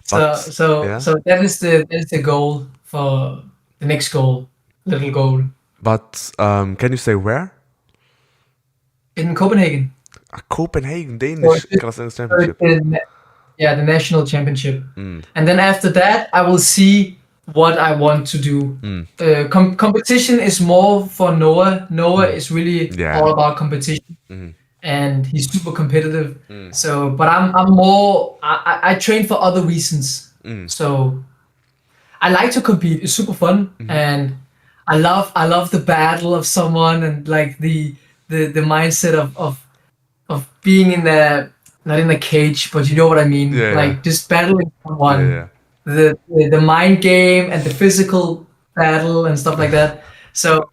So But so yeah, so that is the goal for the next goal, little goal but can you say where? in Copenhagen. Copenhagen So Danish it's Calisthenics so it's Championship. yeah, the national championship. Mm, And then after that, I will see what I want to do. mm, Competition is more for Noah. Noah mm. is really Yeah. all about competition, Mm, and he's super competitive. mm, So, but I'm more. I train for other reasons. mm, So I like to compete. It's super fun, mhm. and I love the battle of someone and like the mindset of being in the not in a cage, but you know what I mean. Yeah, yeah, Like just battling someone, yeah, the mind game and the physical battle and stuff like that. So,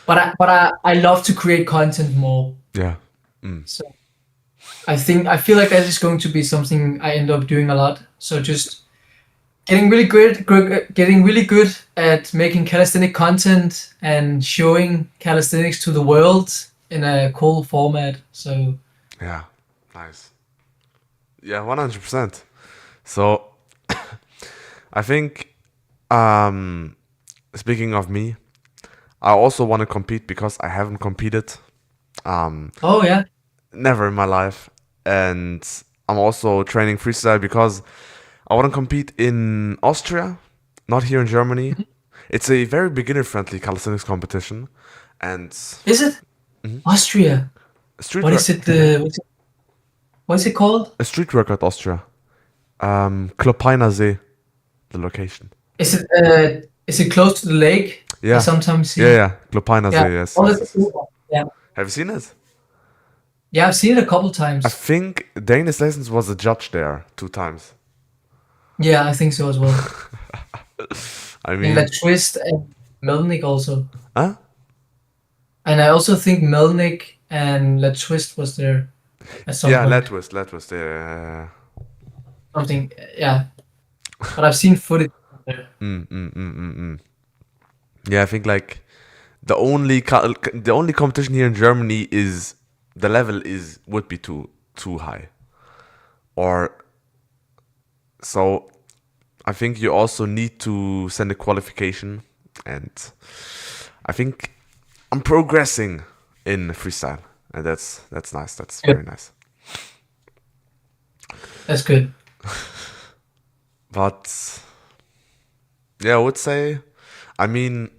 I love to create content more. yeah. Mm, So I feel like that is going to be something I end up doing a lot. So just getting really good at making calisthenic content and showing calisthenics to the world in a cool format. So yeah. Nice. Yeah, 100%. So I think, um, speaking of me, I also want to compete because I haven't competed. oh yeah. Never in my life. And I'm also training freestyle because I want to compete in Austria, not here in Germany. It's a very beginner friendly calisthenics competition. And Is it Austria? street What work, is it? What is it called? a street workout Austria. Klopeiner See, the location. Is it close to the lake? I Yeah. sometimes Yeah, see. yeah. Klopeiner Yeah. See, yes, Oh, yes, that's yes, yes. cool. Yeah. Have you seen it? Yeah, I've seen it a couple I times. think Danish Lessons was a judge there 2 times. Yeah, I think so as well. I And La mean, Twist and Melnik also. huh? And I also think Melnik and La Twist was there at some Yeah, point. Letwist, yeah. Something, yeah. But I've seen footage there. Yeah, I think like the only competition here in Germany is the level is would be too high, or so. I think you also need to send a qualification, and I think I'm progressing in freestyle, and that's nice. That's Yeah, very nice. that's good. But yeah, I would say, I mean,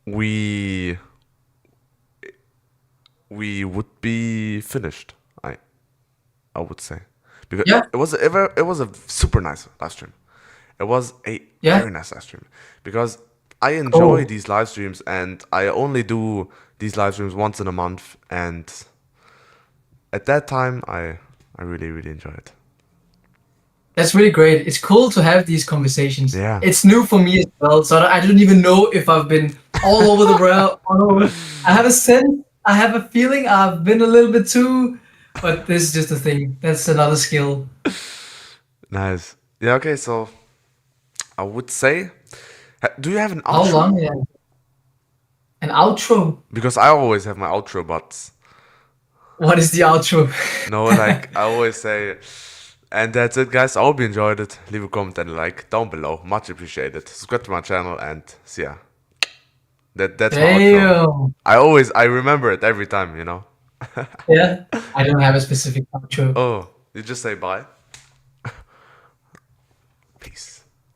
we we would be finished. I would say because Yeah, it was a super nice live stream. It was a yeah. very nice live stream because I enjoy Cool. these live streams and I only do these live streams once in a month, and at that time I really enjoy it. That's really great. It's cool to have these conversations. Yeah. It's new for me as well, so I don't even know if I've been all over the world. All over. I have a sense, I have a feeling I've been a little bit too, but this is just a thing. That's another skill. Nice. Yeah. Okay. So I would say, do you have an How outro? long? Yeah. An outro? Because I always have my outro, but What is the outro? no, like I always say. And that's it, guys. I hope you enjoyed it. Leave a comment and a like down below. Much appreciated. Subscribe to my channel and see ya. That's my outro. Damn. I remember it every time, you know. Yeah. I don't have a specific outro. Oh, you just say bye. Peace.